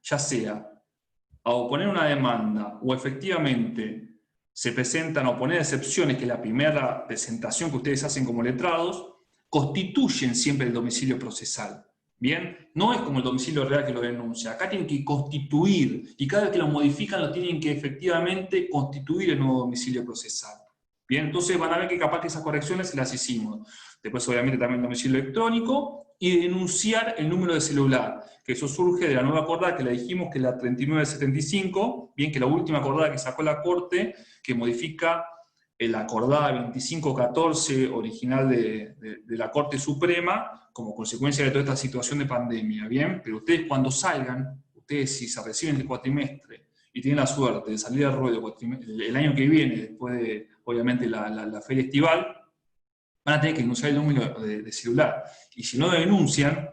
ya sea a oponer una demanda o efectivamente se presentan a oponer excepciones, que es la primera presentación que ustedes hacen como letrados, constituyen siempre el domicilio procesal. ¿Bien? No es como el domicilio real que lo denuncia. Acá tienen que constituir, y cada vez que lo modifican lo tienen que efectivamente constituir el nuevo domicilio procesal. Bien, entonces van a ver que capaz que esas correcciones las hicimos. Después obviamente también el domicilio electrónico y denunciar el número de celular, que eso surge de la nueva acordada que le dijimos que es la 3975, bien, que la última acordada que sacó la Corte, que modifica la acordada 2514 original de la Corte Suprema, como consecuencia de toda esta situación de pandemia, ¿bien? Pero ustedes cuando salgan, ustedes si se reciben el cuatrimestre y tienen la suerte de salir al ruedo el año que viene, después de, obviamente, la feria estival, van a tener que denunciar el número de celular. Y si no lo denuncian,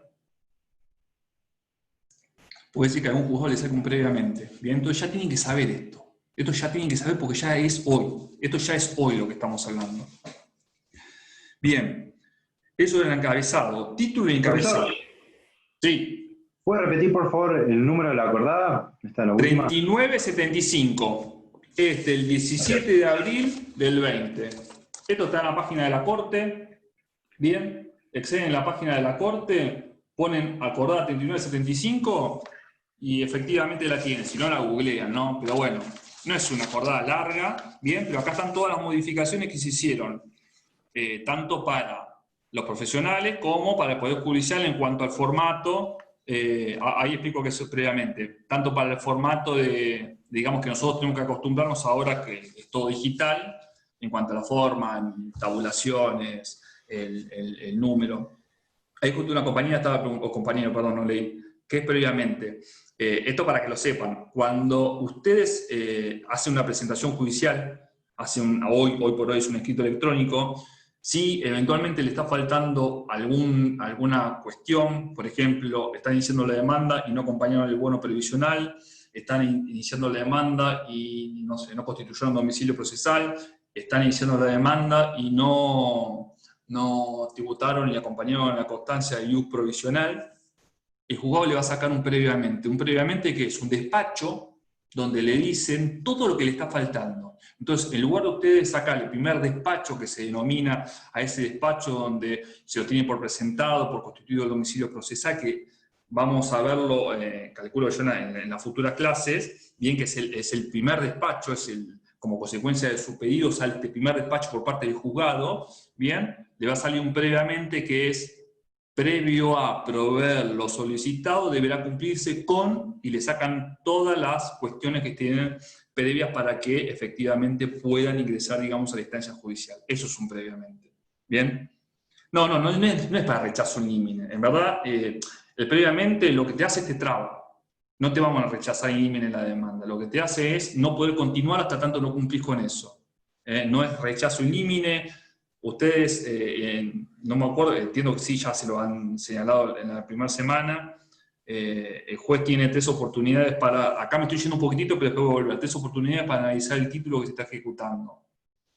puede ser que algún juzgado les saque un previamente. Bien, entonces ya tienen que saber esto. Esto ya tienen que saber porque ya es hoy. Esto ya es hoy lo que estamos hablando. Bien, eso era el encabezado. Título y encabezado. Sí. ¿Puede repetir, por favor, el número de la acordada? Está en la última. 3975. Es del 17 de abril del 20. Esto está en la página de la Corte. Bien, acceden en la página de la Corte, ponen acordada 3975 y efectivamente la tienen. Si no, la googlean, ¿no? Pero bueno, no es una acordada larga, bien, pero acá están todas las modificaciones que se hicieron, tanto para los profesionales como para el Poder Judicial en cuanto al formato. Ahí explico que eso previamente, tanto para el formato de, digamos que nosotros tenemos que acostumbrarnos ahora que es todo digital, en cuanto a la forma, tabulaciones, el número. Ahí justo una compañera estaba preguntando, o compañero, perdón, no leí, ¿qué es previamente? Esto para que lo sepan, cuando ustedes hacen una presentación judicial, hoy por hoy es un escrito electrónico, si eventualmente le está faltando alguna cuestión, por ejemplo, están iniciando la demanda y no acompañaron el bono previsional, están iniciando la demanda y no sé, no constituyeron domicilio procesal, están iniciando la demanda y no tributaron y acompañaron la constancia de ius provisional, el juzgado le va a sacar un previamente. ¿Un previamente qué es? Un despacho donde le dicen todo lo que le está faltando. Entonces, en lugar de ustedes sacar el primer despacho, que se denomina a ese despacho donde se lo tiene por presentado, por constituido el domicilio procesal, que vamos a verlo, calculo yo en las futuras clases, bien que es el primer despacho, como consecuencia de su pedido sale el primer despacho por parte del juzgado, bien, le va a salir un previamente que es previo a proveer lo solicitado, deberá cumplirse con, y le sacan todas las cuestiones que tienen previas para que efectivamente puedan ingresar, digamos, a la instancia judicial. Eso es un previamente. ¿Bien? No es para rechazo in limine. En verdad, el previamente lo que te hace es te traba. No te vamos a rechazar in limine la demanda. Lo que te hace es no poder continuar hasta tanto no cumplís con eso. No es rechazo in limine. Ustedes, no me acuerdo, entiendo que sí, ya se lo han señalado en la primera semana. El juez tiene 3 oportunidades para, acá me estoy yendo un poquitito, pero después voy a volver, 3 oportunidades para analizar el título que se está ejecutando.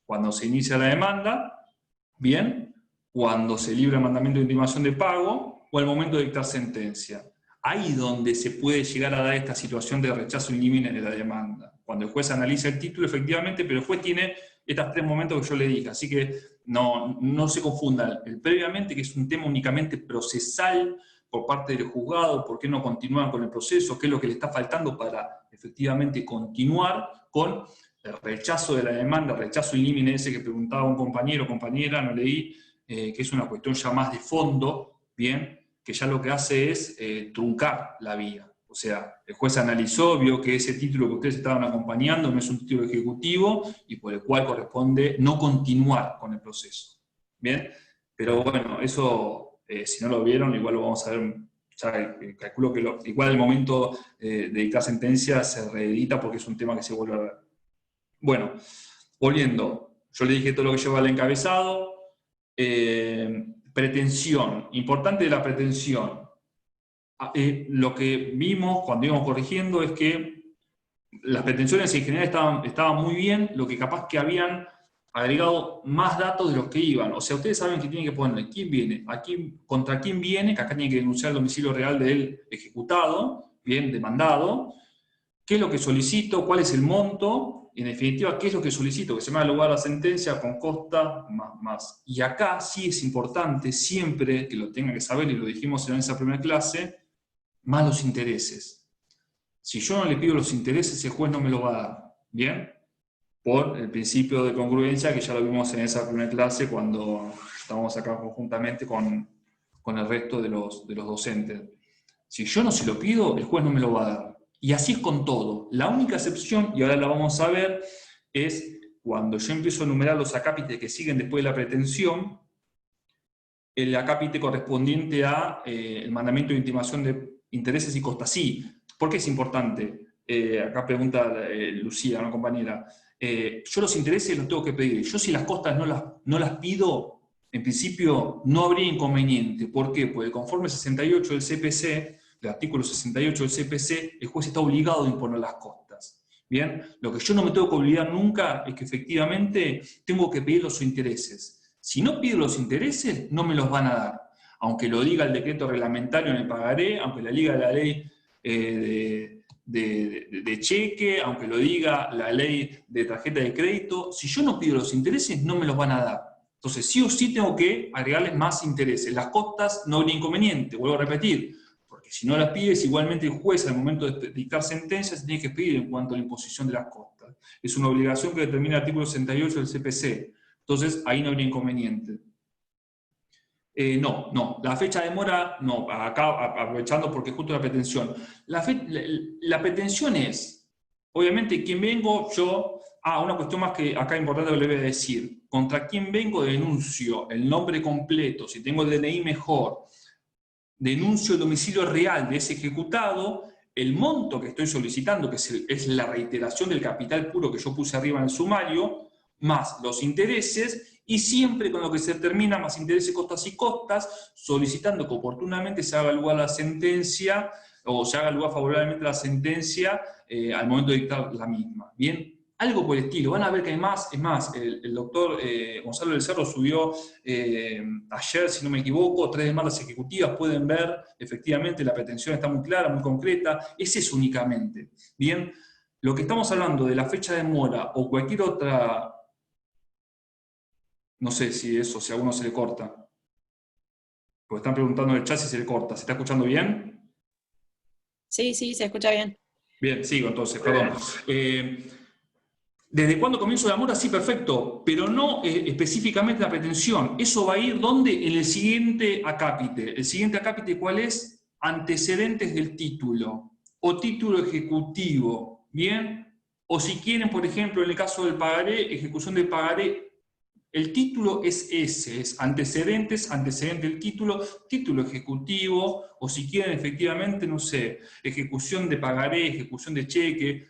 Cuando se inicia la demanda, bien, cuando se libra el mandamiento de intimación de pago, o al momento de dictar sentencia. Ahí donde se puede llegar a dar esta situación de rechazo in limine de la demanda. Cuando el juez analiza el título, efectivamente, pero el juez tiene estos 3 momentos que yo le dije, así que no se confundan. El previamente, que es un tema únicamente procesal por parte del juzgado, por qué no continúan con el proceso, qué es lo que le está faltando para efectivamente continuar con el rechazo de la demanda, rechazo in limine ese que preguntaba un compañero o compañera, no leí, que es una cuestión ya más de fondo, bien, que ya lo que hace es truncar la vía. O sea, el juez analizó, vio que ese título que ustedes estaban acompañando no es un título ejecutivo y por el cual corresponde no continuar con el proceso. ¿Bien? Pero bueno, eso, si no lo vieron, igual lo vamos a ver, ya calculo que igual el momento de dictar sentencia se reedita porque es un tema que se vuelve a ver. Bueno, volviendo, yo le dije todo lo que lleva al encabezado. Pretensión, importante de la pretensión. Lo que vimos cuando íbamos corrigiendo es que las pretensiones en general estaban muy bien, lo que capaz que habían agregado más datos de los que iban. O sea, ustedes saben que tienen que poner quién viene, contra quién viene, que acá tiene que denunciar el domicilio real del ejecutado, bien, demandado, qué es lo que solicito, cuál es el monto, y en definitiva, qué es lo que solicito, que se me da lugar a la sentencia con costa más. Y acá sí es importante, siempre que lo tengan que saber, y lo dijimos en esa primera clase, más los intereses. Si yo no le pido los intereses, el juez no me lo va a dar, ¿bien? Por el principio de congruencia, que ya lo vimos en esa primera clase cuando estábamos acá conjuntamente con el resto de los docentes. Si yo no se lo pido, el juez no me lo va a dar. Y así es con todo. La única excepción, y ahora la vamos a ver, es cuando yo empiezo a enumerar los acápites que siguen después de la pretensión, el acápite correspondiente a el mandamiento de intimación de intereses y costas. Sí, ¿por qué es importante? Acá pregunta Lucía, una compañera. Yo los intereses los tengo que pedir. Yo si las costas no las pido, en principio no habría inconveniente. ¿Por qué? Porque conforme 68 del CPC, el artículo 68 del CPC, el juez está obligado a imponer las costas. ¿Bien? Lo que yo no me tengo que olvidar nunca es que efectivamente tengo que pedir los intereses. Si no pido los intereses, no me los van a dar. Aunque lo diga el decreto reglamentario en el pagaré, aunque lo diga la ley de cheque, aunque lo diga la ley de tarjeta de crédito, si yo no pido los intereses, no me los van a dar. Entonces, sí o sí tengo que agregarles más intereses. Las costas no habría inconveniente, vuelvo a repetir, porque si no las pides, igualmente el juez al momento de dictar sentencias tiene que pedir en cuanto a la imposición de las costas. Es una obligación que determina el artículo 68 del CPC. Entonces, ahí no habría inconveniente. No, la fecha de mora, no, acá aprovechando porque justo la pretensión. La pretensión es, obviamente, quién vengo, yo, una cuestión más que acá importante que le voy a decir, contra quién vengo denuncio el nombre completo, si tengo el DNI mejor, denuncio el domicilio real de ese ejecutado, el monto que estoy solicitando, que es la reiteración del capital puro que yo puse arriba en el sumario, más los intereses, y siempre con lo que se termina, más intereses, costas y costas, solicitando que oportunamente se haga lugar la sentencia, o se haga lugar favorablemente la sentencia al momento de dictar la misma. Bien, algo por el estilo. Van a ver que hay más. Es más, el doctor Gonzalo del Cerro subió ayer, si no me equivoco, 3 demandas ejecutivas. Pueden ver, efectivamente, la pretensión está muy clara, muy concreta. Es eso únicamente. Bien, lo que estamos hablando de la fecha de mora o cualquier otra... No sé si a uno se le corta. Porque están preguntando en el chat si se le corta. ¿Se está escuchando bien? Sí, se escucha bien. Bien, sigo entonces, perdón. ¿Desde cuándo comienzo la mora? Sí, perfecto, pero no específicamente la pretensión. Eso va a ir, ¿dónde? En el siguiente acápite. ¿El siguiente acápite cuál es? Antecedentes del título o título ejecutivo, ¿bien? O si quieren, por ejemplo, en el caso del pagaré, ejecución del pagaré, el título es ese, es antecedentes, antecedente del título ejecutivo, o si quieren efectivamente, no sé, ejecución de pagaré, ejecución de cheque.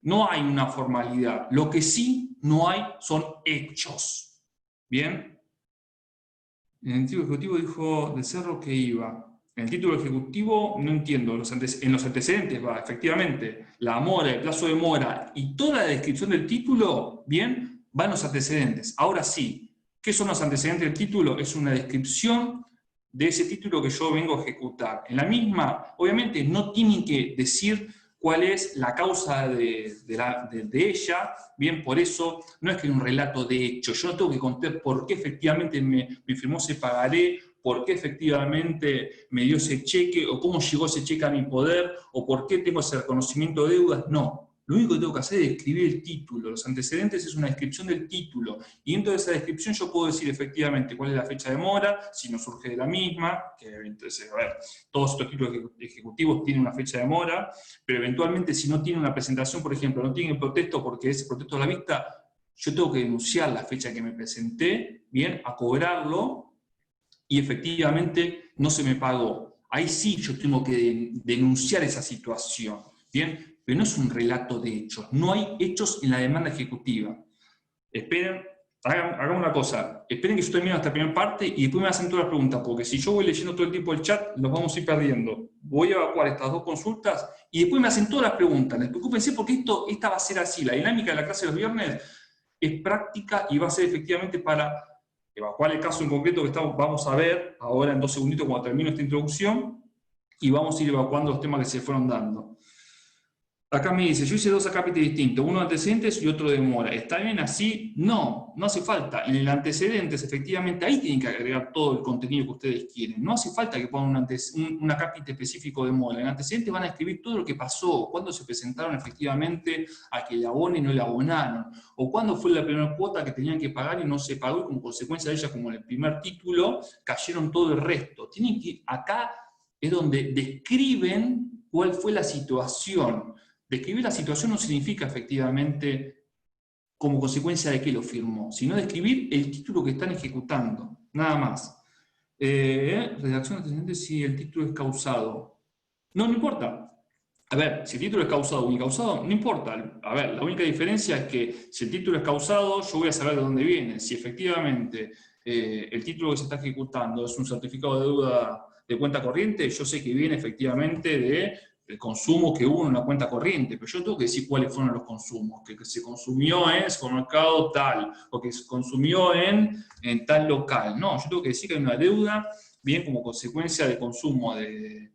No hay una formalidad. Lo que sí no hay son hechos. ¿Bien? En el título ejecutivo dijo del Cerro que iba. En el título ejecutivo no entiendo. En los antecedentes va, efectivamente, la mora, el plazo de mora y toda la descripción del título, bien, van los antecedentes. Ahora sí, ¿qué son los antecedentes del título? Es una descripción de ese título que yo vengo a ejecutar. En la misma, obviamente, no tienen que decir cuál es la causa de ella, bien, por eso no es que es un relato de hecho, yo no tengo que contar por qué efectivamente me firmó ese pagaré, por qué efectivamente me dio ese cheque, o cómo llegó ese cheque a mi poder, o por qué tengo ese reconocimiento de deudas, no. Lo único que tengo que hacer es escribir el título. Los antecedentes es una descripción del título. Y dentro de esa descripción yo puedo decir efectivamente cuál es la fecha de mora, si no surge de la misma, que entonces, a ver, todos estos títulos ejecutivos tienen una fecha de mora, pero eventualmente si no tiene una presentación, por ejemplo, no tiene protesto porque ese protesto a la vista, yo tengo que denunciar la fecha que me presenté, bien, a cobrarlo, y efectivamente no se me pagó. Ahí sí yo tengo que denunciar esa situación, bien, pero no es un relato de hechos. No hay hechos en la demanda ejecutiva. Esperen, hagan una cosa, esperen que yo termine esta primera parte y después me hacen todas las preguntas, porque si yo voy leyendo todo el tiempo el chat, los vamos a ir perdiendo. Voy a evacuar estas 2 consultas y después me hacen todas las preguntas. Despreocúpense porque esta va a ser así. La dinámica de la clase de los viernes es práctica y va a ser efectivamente para evacuar el caso en concreto que vamos a ver ahora en 2 segunditos cuando termino esta introducción. y vamos a ir evacuando los temas que se fueron dando. Acá me dice, yo hice 2 acápites distintos, uno de antecedentes y otro de demora. ¿Está bien así? No, no hace falta. En el antecedentes, efectivamente, ahí tienen que agregar todo el contenido que ustedes quieren. No hace falta que pongan un acápite específico de demora. En el antecedente van a escribir todo lo que pasó, cuándo se presentaron efectivamente a que le abonen y no le abonaron, o cuándo fue la primera cuota que tenían que pagar y no se pagó, y como consecuencia de ella, como en el primer título, cayeron todo el resto. Tienen que, acá es donde describen cuál fue la situación. Describir la situación no significa efectivamente como consecuencia de que lo firmó, sino describir el título que están ejecutando, nada más. Redacción antecedente si el título es causado. No, no importa. A ver, si el título es causado o incausado, no importa. A ver, la única diferencia es que si el título es causado, yo voy a saber de dónde viene. Si efectivamente el título que se está ejecutando es un certificado de deuda de cuenta corriente, yo sé que viene efectivamente del consumo que hubo en una cuenta corriente, pero yo tengo que decir cuáles fueron los consumos, que se consumió en supermercado tal, o que se consumió en tal local. No, yo tengo que decir que hay una deuda, bien como consecuencia de consumo de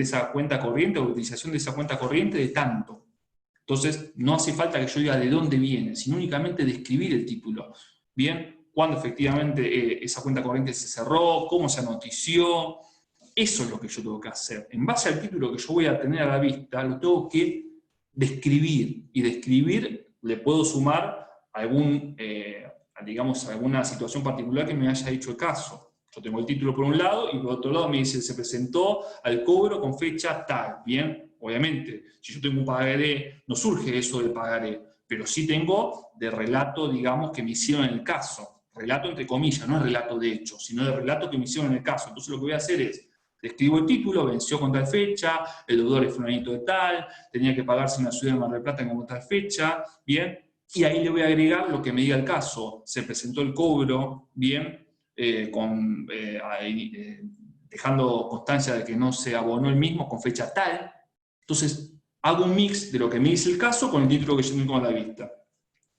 esa cuenta corriente o utilización de esa cuenta corriente de tanto. Entonces, no hace falta que yo diga de dónde viene, sino únicamente describir el título. Bien, cuándo efectivamente esa cuenta corriente se cerró, cómo se anotició. Eso es lo que yo tengo que hacer. En base al título que yo voy a tener a la vista, lo tengo que describir. Y describir le puedo sumar digamos, alguna situación particular que me haya hecho el caso. Yo tengo el título por un lado y por otro lado me dice, se presentó al cobro con fecha tal. Bien, obviamente, si yo tengo un pagaré, no surge eso del pagaré, pero sí tengo de relato, digamos, que me hicieron en el caso. Relato entre comillas, no es relato de hecho, sino de relato que me hicieron en el caso. Entonces lo que voy a hacer es, escribo el título, venció con tal fecha, el deudor es fulanito de tal, tenía que pagarse en la ciudad de Mar del Plata con tal fecha, bien, y ahí le voy a agregar lo que me diga el caso. Se presentó el cobro, bien, dejando constancia de que no se abonó el mismo con fecha tal. Entonces, hago un mix de lo que me dice el caso con el título que yo tengo a la vista.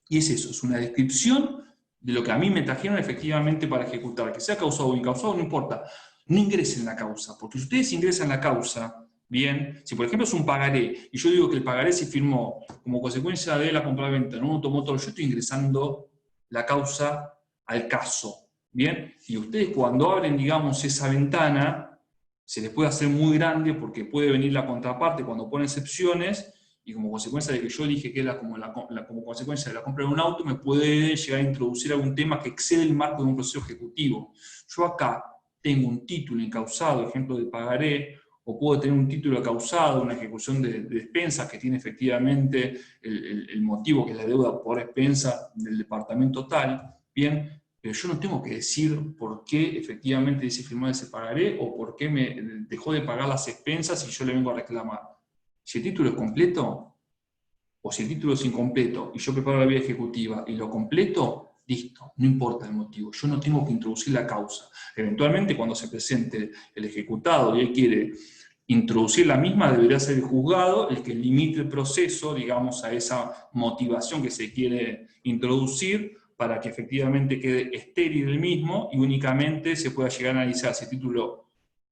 Y es eso, es una descripción de lo que a mí me trajeron efectivamente para ejecutar. Que sea causado o incausado, no importa. No ingresen la causa, porque si ustedes ingresan la causa, bien, si por ejemplo es un pagaré, y yo digo que el pagaré se firmó como consecuencia de la compraventa en un automotor, yo estoy ingresando la causa al caso. Bien, y ustedes cuando abren, digamos, esa ventana, se les puede hacer muy grande porque puede venir la contraparte cuando pone excepciones y como consecuencia de que yo dije que era como consecuencia de la compra de un auto, me puede llegar a introducir algún tema que excede el marco de un proceso ejecutivo. Yo acá tengo un título incausado, ejemplo de pagaré, o puedo tener un título causado, una ejecución de despensas que tiene efectivamente el motivo que es la deuda por expensa del departamento tal, bien, pero yo no tengo que decir por qué efectivamente dice firmar ese pagaré o por qué me dejó de pagar las expensas y yo le vengo a reclamar. Si el título es completo, o si el título es incompleto y yo preparo la vía ejecutiva y lo completo, listo, no importa el motivo, yo no tengo que introducir la causa. Eventualmente cuando se presente el ejecutado y él quiere introducir la misma, debería ser el juzgado el que limite el proceso, digamos, a esa motivación que se quiere introducir para que efectivamente quede estéril el mismo y únicamente se pueda llegar a analizar si el título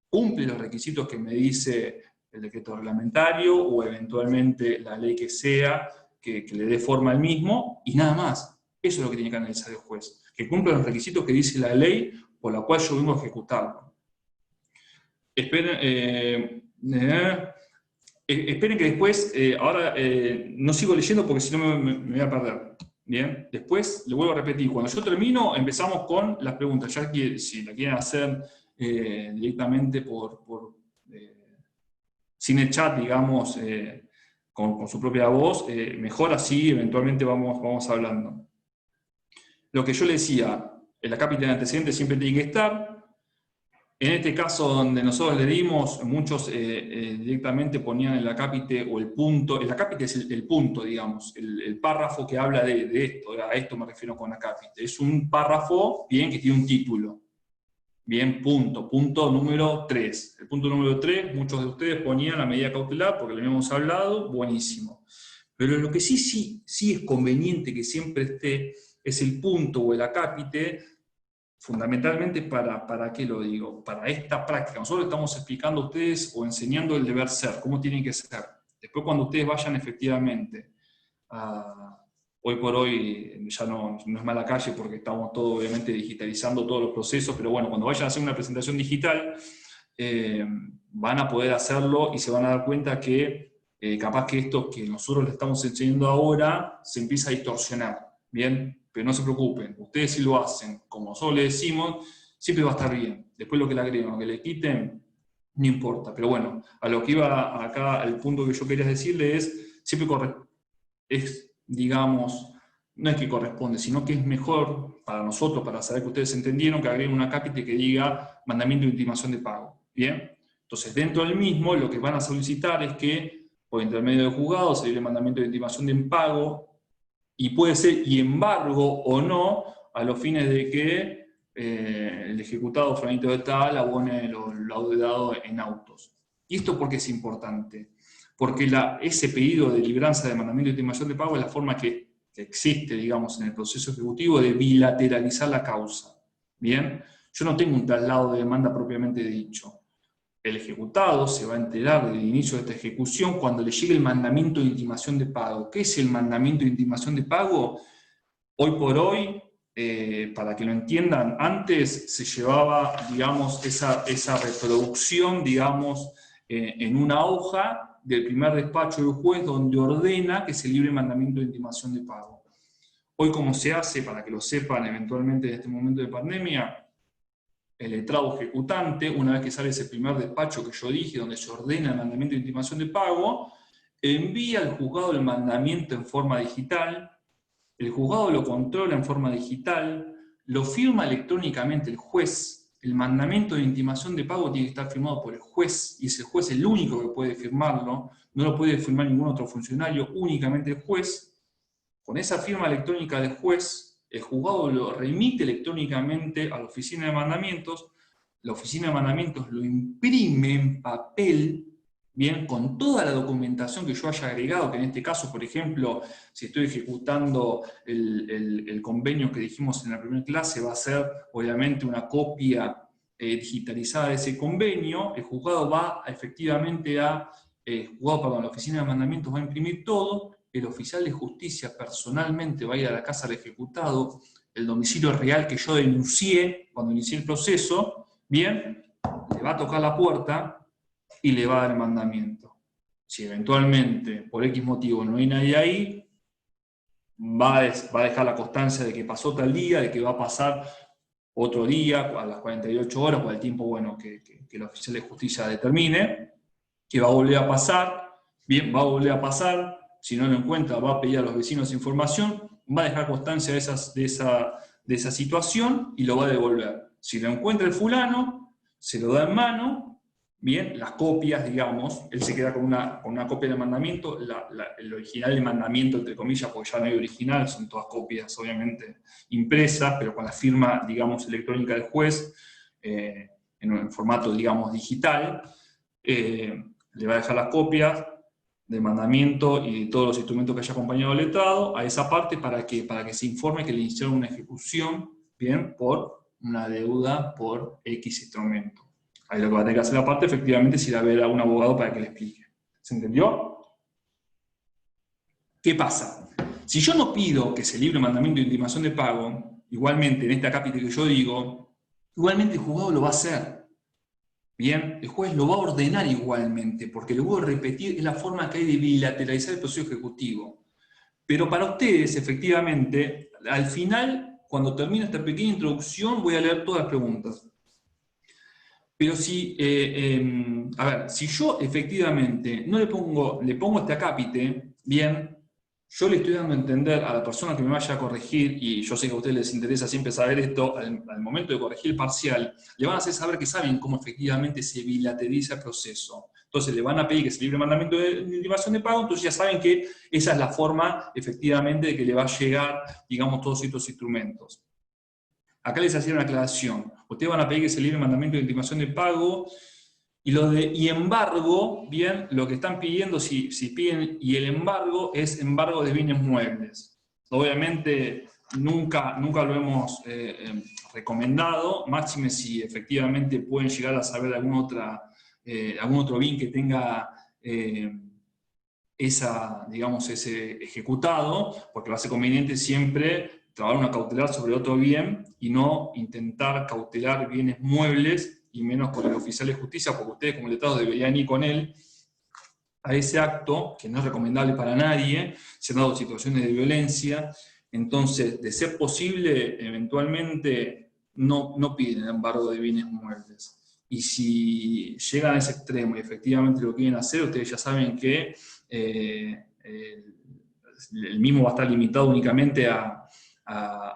cumple los requisitos que me dice el decreto reglamentario o eventualmente la ley que sea, que le dé forma al mismo, y nada más. Eso es lo que tiene que analizar el juez, que cumpla los requisitos que dice la ley por la cual yo vengo a ejecutarlo. Esperen que después, ahora no sigo leyendo porque si no me voy a perder. Bien, después le vuelvo a repetir, cuando yo termino empezamos con las preguntas, ya que si la quieren hacer directamente sin el chat, digamos, con su propia voz, mejor así eventualmente vamos hablando. Lo que yo le decía, el acápite de antecedentes siempre tiene que estar. En este caso donde nosotros le dimos, muchos directamente ponían el acápite o el punto. El acápite es el punto, digamos, el párrafo que habla de esto. A esto me refiero con acápite. Es un párrafo, bien, que tiene un título. Bien, punto número 3. El punto número 3, muchos de ustedes ponían la medida cautelar porque lo habíamos hablado, buenísimo. Pero lo que sí es conveniente que siempre esté es el punto o el acápite fundamentalmente, ¿para qué lo digo? Para esta práctica. Nosotros estamos explicando a ustedes o enseñando el deber ser, cómo tienen que ser. Después cuando ustedes vayan efectivamente hoy por hoy, ya no es mala calle porque estamos todos obviamente digitalizando todos los procesos, pero bueno, cuando vayan a hacer una presentación digital, van a poder hacerlo y se van a dar cuenta que capaz que esto que nosotros le estamos enseñando ahora se empieza a distorsionar, ¿bien? Pero no se preocupen, ustedes si lo hacen como nosotros le decimos, siempre va a estar bien. Después lo que le agreguen, lo que le quiten, no importa. Pero bueno, a lo que iba acá, el punto que yo quería decirle es, siempre digamos, no es que corresponde, sino que es mejor para nosotros, para saber que ustedes entendieron, que agreguen una cápite que diga mandamiento de intimación de pago. ¿Bien? Entonces, dentro del mismo, lo que van a solicitar es que, por intermedio del juzgado, se dé el mandamiento de intimación de pago, y puede ser y embargo o no, a los fines de que el ejecutado fulanito de tal abone lo deudado en autos. ¿Y esto por qué es importante? Porque ese pedido de libranza de mandamiento de intimación de pago es la forma que existe, digamos, en el proceso ejecutivo de bilateralizar la causa. ¿Bien? Yo no tengo un traslado de demanda propiamente dicho. El ejecutado se va a enterar del inicio de esta ejecución cuando le llegue el mandamiento de intimación de pago. ¿Qué es el mandamiento de intimación de pago? Hoy por hoy, para que lo entiendan, antes se llevaba, digamos, esa reproducción, digamos, en una hoja del primer despacho del juez donde ordena que se libre el mandamiento de intimación de pago. Hoy, como se hace, para que lo sepan eventualmente en este momento de pandemia, el letrado ejecutante, una vez que sale ese primer despacho que yo dije, donde se ordena el mandamiento de intimación de pago, envía al juzgado el mandamiento en forma digital, el juzgado lo controla en forma digital, lo firma electrónicamente el juez. El mandamiento de intimación de pago tiene que estar firmado por el juez, y es el juez el único que puede firmarlo, no lo puede firmar ningún otro funcionario, únicamente el juez. Con esa firma electrónica del juez, el juzgado lo remite electrónicamente a la oficina de mandamientos, la oficina de mandamientos lo imprime en papel, bien, con toda la documentación que yo haya agregado, que en este caso, por ejemplo, si estoy ejecutando el convenio que dijimos en la primera clase, va a ser obviamente una copia digitalizada de ese convenio. El juzgado va efectivamente la oficina de mandamientos va a imprimir todo. El oficial de justicia personalmente va a ir a la casa del ejecutado, el domicilio real que yo denuncié cuando inicié el proceso, bien, le va a tocar la puerta y le va a dar el mandamiento. Si eventualmente, por X motivo, no hay nadie ahí, va a dejar la constancia de que pasó tal día, de que va a pasar otro día, a las 48 horas, o al tiempo bueno, que el oficial de justicia determine, que va a volver a pasar, bien, va a volver a pasar. Si no lo encuentra, va a pedir a los vecinos información, va a dejar constancia de esa situación y lo va a devolver. Si lo encuentra el fulano, se lo da en mano, bien, las copias, digamos, él se queda con una copia del mandamiento, el original del mandamiento, entre comillas, porque ya no hay original, son todas copias, obviamente, impresas, pero con la firma, digamos, electrónica del juez, en formato, digamos, digital. Le va a dejar las copias del mandamiento y de todos los instrumentos que haya acompañado al letrado a esa parte para que se informe que le iniciaron una ejecución, bien, por una deuda por X instrumento. Ahí lo que va a tener que hacer la parte efectivamente es ir a ver a un abogado para que le explique. ¿Se entendió? ¿Qué pasa? Si yo no pido que se libre el mandamiento de intimación de pago, igualmente en esta cápita que yo digo, igualmente el juzgado lo va a hacer. Bien, el juez lo va a ordenar igualmente, porque lo voy a repetir, es la forma que hay de bilateralizar el proceso ejecutivo. Pero para ustedes, efectivamente, al final, cuando termine esta pequeña introducción, voy a leer todas las preguntas. Pero si yo efectivamente no le pongo este acápite, bien, yo le estoy dando a entender a la persona que me vaya a corregir, y yo sé que a ustedes les interesa siempre saber esto, al momento de corregir el parcial, le van a hacer saber que saben cómo efectivamente se bilateriza el proceso. Entonces le van a pedir que se libre el mandamiento de intimación de pago, entonces ya saben que esa es la forma efectivamente de que le va a llegar, digamos, todos estos instrumentos. Acá les hacía una aclaración. Ustedes van a pedir que se libre el mandamiento de intimación de pago, y embargo, bien, lo que están pidiendo, si piden, y el embargo es embargo de bienes muebles. Obviamente, nunca lo hemos recomendado, máxime si efectivamente pueden llegar a saber algún otro bien que tenga ese ejecutado, porque va a ser conveniente siempre trabajar una cautelar sobre otro bien y no intentar cautelar bienes muebles, y menos con el oficial de justicia, porque ustedes como letrados deberían ir con él a ese acto, que no es recomendable para nadie, se han dado situaciones de violencia. Entonces, de ser posible, eventualmente no piden embargo de bienes muebles. Y si llegan a ese extremo y efectivamente lo quieren hacer, ustedes ya saben que el mismo va a estar limitado únicamente a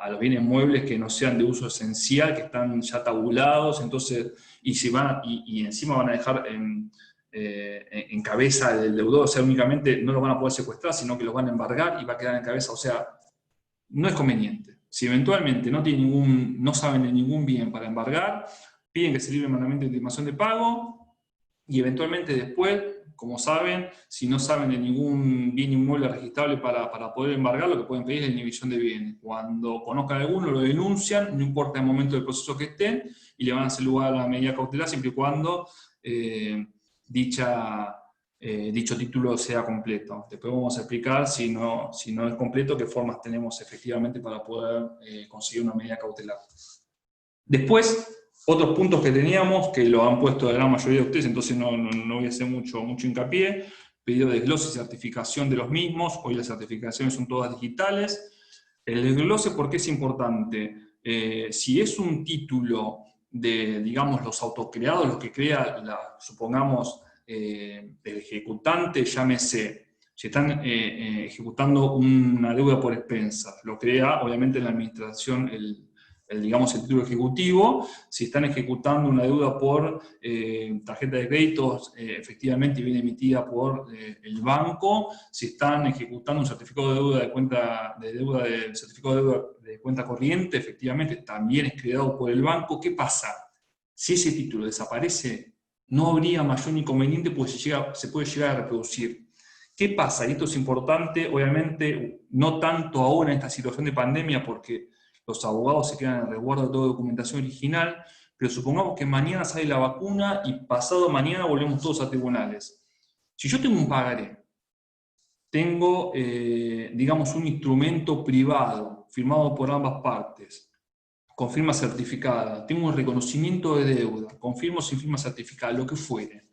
los bienes muebles que no sean de uso esencial, que están ya tabulados, entonces, y encima van a dejar en cabeza del deudor, o sea, únicamente no lo van a poder secuestrar, sino que lo van a embargar y va a quedar en cabeza, o sea, no es conveniente. Si eventualmente no saben de ningún bien para embargar, piden que se libre el mandamiento de intimación de pago, y eventualmente después, como saben, si no saben de ningún bien inmueble registrable para poder embargar, lo que pueden pedir es la inhibición de bienes. Cuando conozcan a alguno, lo denuncian, no importa el momento del proceso que estén, y le van a hacer lugar a la medida cautelar, siempre y cuando dicho título sea completo. Después vamos a explicar, si no es completo, qué formas tenemos efectivamente para poder conseguir una medida cautelar. Después, otros puntos que teníamos, que lo han puesto la gran mayoría de ustedes, entonces no voy a hacer mucho hincapié: pedido de desglose y certificación de los mismos. Hoy las certificaciones son todas digitales. El desglose, ¿por qué es importante? Si es un título de, digamos, los autocreados, los que crea, supongamos, el ejecutante, llámese, si están ejecutando una deuda por expensas, lo crea obviamente en la administración digamos, el título ejecutivo. Si están ejecutando una deuda por tarjeta de créditos, efectivamente viene emitida por el banco. Si están ejecutando un certificado de deuda certificado de cuenta corriente, efectivamente también es creado por el banco. ¿Qué pasa? Si ese título desaparece, no habría mayor inconveniente, pues se puede llegar a reproducir. ¿Qué pasa? Y esto es importante, obviamente, no tanto ahora en esta situación de pandemia, porque los abogados se quedan en resguardo de toda documentación original, pero supongamos que mañana sale la vacuna y pasado mañana volvemos todos a tribunales. Si yo tengo un pagaré, tengo, digamos, un instrumento privado firmado por ambas partes, con firma certificada, tengo un reconocimiento de deuda, con firma o sin firma certificada, lo que fuere,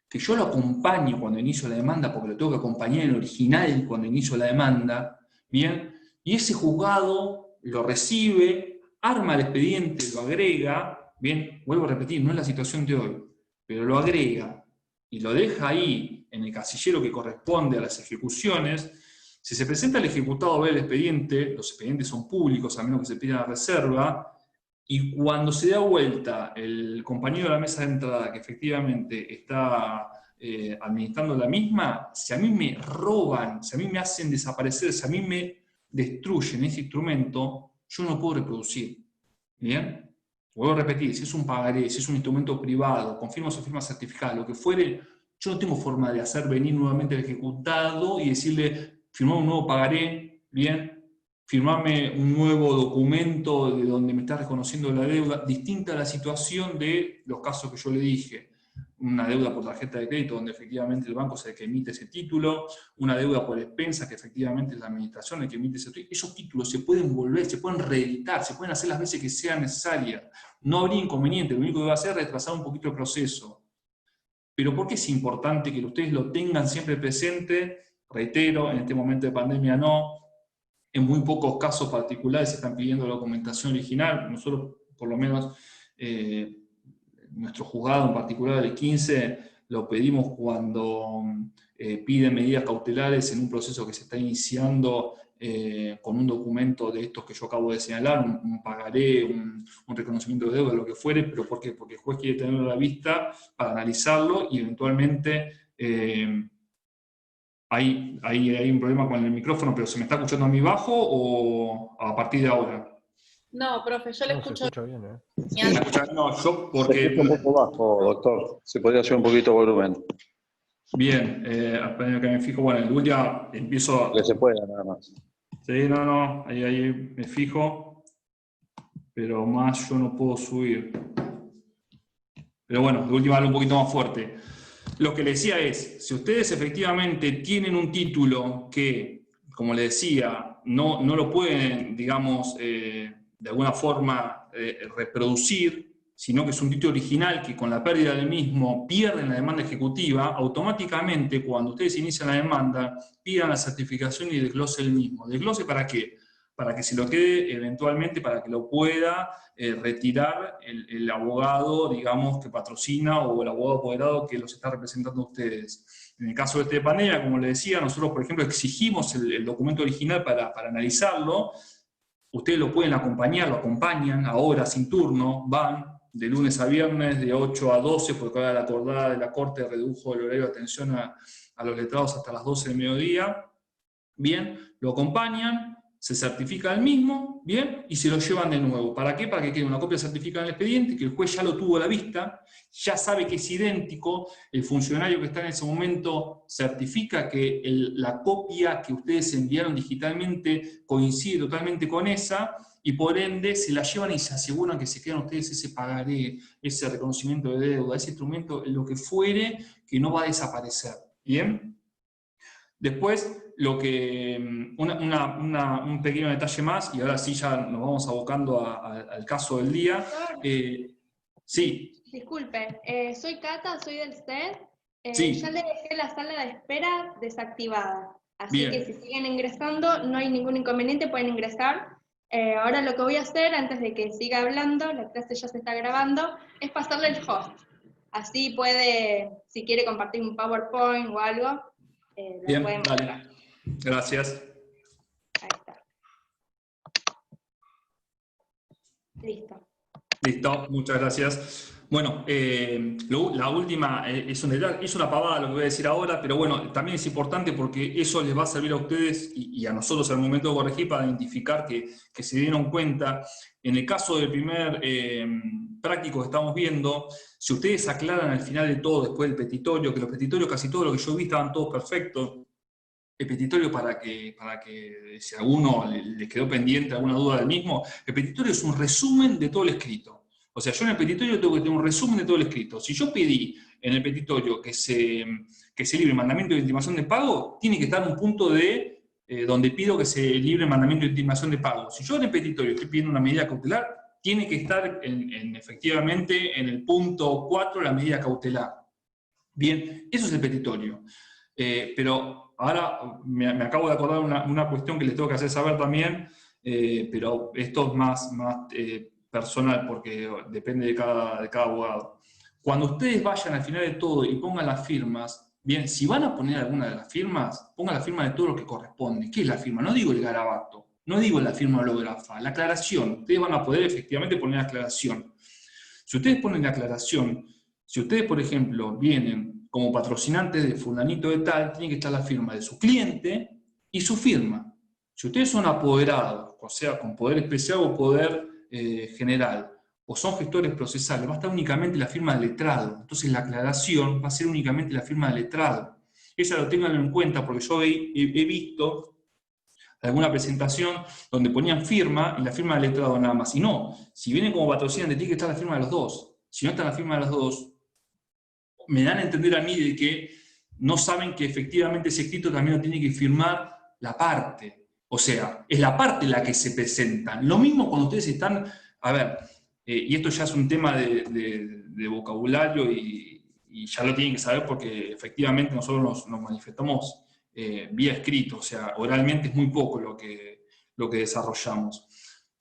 que yo lo acompaño cuando inicio la demanda, porque lo tengo que acompañar en el original cuando inicio la demanda, ¿bien? Y ese juzgado lo recibe, arma el expediente, lo agrega, bien, vuelvo a repetir, no es la situación de hoy, pero lo agrega y lo deja ahí en el casillero que corresponde a las ejecuciones. Si se presenta el ejecutado, ve el expediente, los expedientes son públicos a menos que se pida la reserva, y cuando se da vuelta el compañero de la mesa de entrada que efectivamente está administrando la misma, si a mí me roban, si a mí me hacen desaparecer, si a mí me destruyen ese instrumento, yo no puedo reproducir. ¿Bien? Vuelvo a repetir, si es un pagaré, si es un instrumento privado, con firma o firma certificada, lo que fuere, yo no tengo forma de hacer venir nuevamente al ejecutado y decirle, firmar un nuevo pagaré, ¿bien? Firmarme un nuevo documento de donde me está reconociendo la deuda, distinta a la situación de los casos que yo le dije. Una deuda por tarjeta de crédito, donde efectivamente el banco es el que emite ese título, una deuda por expensa, que efectivamente es la administración el que emite ese título. Esos títulos se pueden volver, se pueden reeditar, se pueden hacer las veces que sean necesarias. No habría inconveniente, lo único que va a hacer es retrasar un poquito el proceso. Pero ¿por qué es importante que ustedes lo tengan siempre presente? Reitero, en este momento de pandemia no. En muy pocos casos particulares se están pidiendo la documentación original. Nosotros, por lo menos, nuestro juzgado en particular, el 15, lo pedimos cuando piden medidas cautelares en un proceso que se está iniciando con un documento de estos que yo acabo de señalar, un pagaré, un reconocimiento de deuda, lo que fuere. ¿Pero por qué? Porque el juez quiere tenerlo a la vista para analizarlo y eventualmente... Hay un problema con el micrófono, pero ¿se me está escuchando a mí bajo o a partir de ahora? No, profe, yo le No, escucho. se escucha bien, ¿eh? No, yo Se porque... escucha un poco bajo, doctor. Se podría hacer un poquito de volumen. Bien, que me fijo, bueno, el último empiezo... Que se pueda, nada más. Sí, no, ahí me fijo, pero más yo no puedo subir. Pero bueno, de última hablo un poquito más fuerte. Lo que le decía es, si ustedes efectivamente tienen un título que, como le decía, no lo pueden, digamos, de alguna forma reproducir, sino que es un título original que con la pérdida del mismo pierden la demanda ejecutiva, automáticamente cuando ustedes inician la demanda, pidan la certificación y desglose el mismo. ¿Desglose para qué? Para que se lo quede eventualmente, para que lo pueda retirar el abogado, digamos, que patrocina o el abogado apoderado que los está representando a ustedes. En el caso de este panel, como les decía, nosotros, por ejemplo, exigimos el documento original para analizarlo. Ustedes lo pueden acompañar, lo acompañan ahora sin turno, van de lunes a viernes, de 8 a 12, porque ahora la acordada de la Corte redujo el horario de atención a los letrados hasta las 12 del mediodía. Bien, lo acompañan, se certifica el mismo, bien, y se lo llevan de nuevo. ¿Para qué? Para que quede una copia certificada en el expediente, que el juez ya lo tuvo a la vista, ya sabe que es idéntico, el funcionario que está en ese momento certifica que la copia que ustedes enviaron digitalmente coincide totalmente con esa, y por ende se la llevan y se aseguran que se quedan ustedes ese pagaré, ese reconocimiento de deuda, ese instrumento, lo que fuere, que no va a desaparecer. ¿Bien? Después, un pequeño detalle más, y ahora sí ya nos vamos abocando al caso del día. Sí. Disculpe, soy Cata, soy del SED. Sí. Ya le dejé la sala de espera desactivada. Así Bien. que si siguen ingresando, no hay ningún inconveniente, pueden ingresar. Ahora lo que voy a hacer, antes de que siga hablando, la clase ya se está grabando, es pasarle el host. Así puede, si quiere compartir un PowerPoint o algo, Bien, pueden vale. Gracias. Ahí está. Listo. Listo, muchas gracias. Bueno, la última es una pavada lo que voy a decir ahora, pero bueno, también es importante porque eso les va a servir a ustedes y a nosotros al momento de corregir para identificar que se dieron cuenta. En el caso del primer práctico que estamos viendo, si ustedes aclaran al final de todo, después del petitorio, que los petitorios, casi todo lo que yo vi, estaban todos perfectos. El petitorio, para que si a alguno le quedó pendiente alguna duda del mismo, el petitorio es un resumen de todo el escrito. O sea, yo en el petitorio tengo que tener un resumen de todo el escrito. Si yo pedí en el petitorio que se libre el mandamiento de intimación de pago, tiene que estar un punto donde pido que se libre el mandamiento de intimación de pago. Si yo en el petitorio estoy pidiendo una medida cautelar, tiene que estar efectivamente en el punto 4 la medida cautelar. Bien, eso es el petitorio. Pero ahora me acabo de acordar una cuestión que les tengo que hacer saber también, pero esto es más personal porque depende de cada abogado. Cuando ustedes vayan al final de todo y pongan las firmas, bien, si van a poner alguna de las firmas, pongan la firma de todo lo que corresponde. ¿Qué es la firma? No digo el garabato, no digo la firma hológrafa, la aclaración. Ustedes van a poder efectivamente poner la aclaración. Si ustedes ponen la aclaración, si ustedes, por ejemplo, vienen como patrocinantes de fulanito de tal, tiene que estar la firma de su cliente y su firma. Si ustedes son apoderados, o sea, con poder especial o poder general, o son gestores procesales, va a estar únicamente la firma del letrado. Entonces la aclaración va a ser únicamente la firma del letrado. Eso lo tengan en cuenta porque yo he visto alguna presentación donde ponían firma y la firma del letrado nada más. Y no, si vienen como patrocinantes, tiene que estar la firma de los dos. Si no está la firma de los dos, me dan a entender a mí de que no saben que efectivamente ese escrito también lo tiene que firmar la parte. O sea, es la parte la que se presenta. Lo mismo cuando ustedes están, a ver, y esto ya es un tema de vocabulario y ya lo tienen que saber porque efectivamente nosotros nos manifestamos vía escrito, o sea, oralmente es muy poco lo que desarrollamos.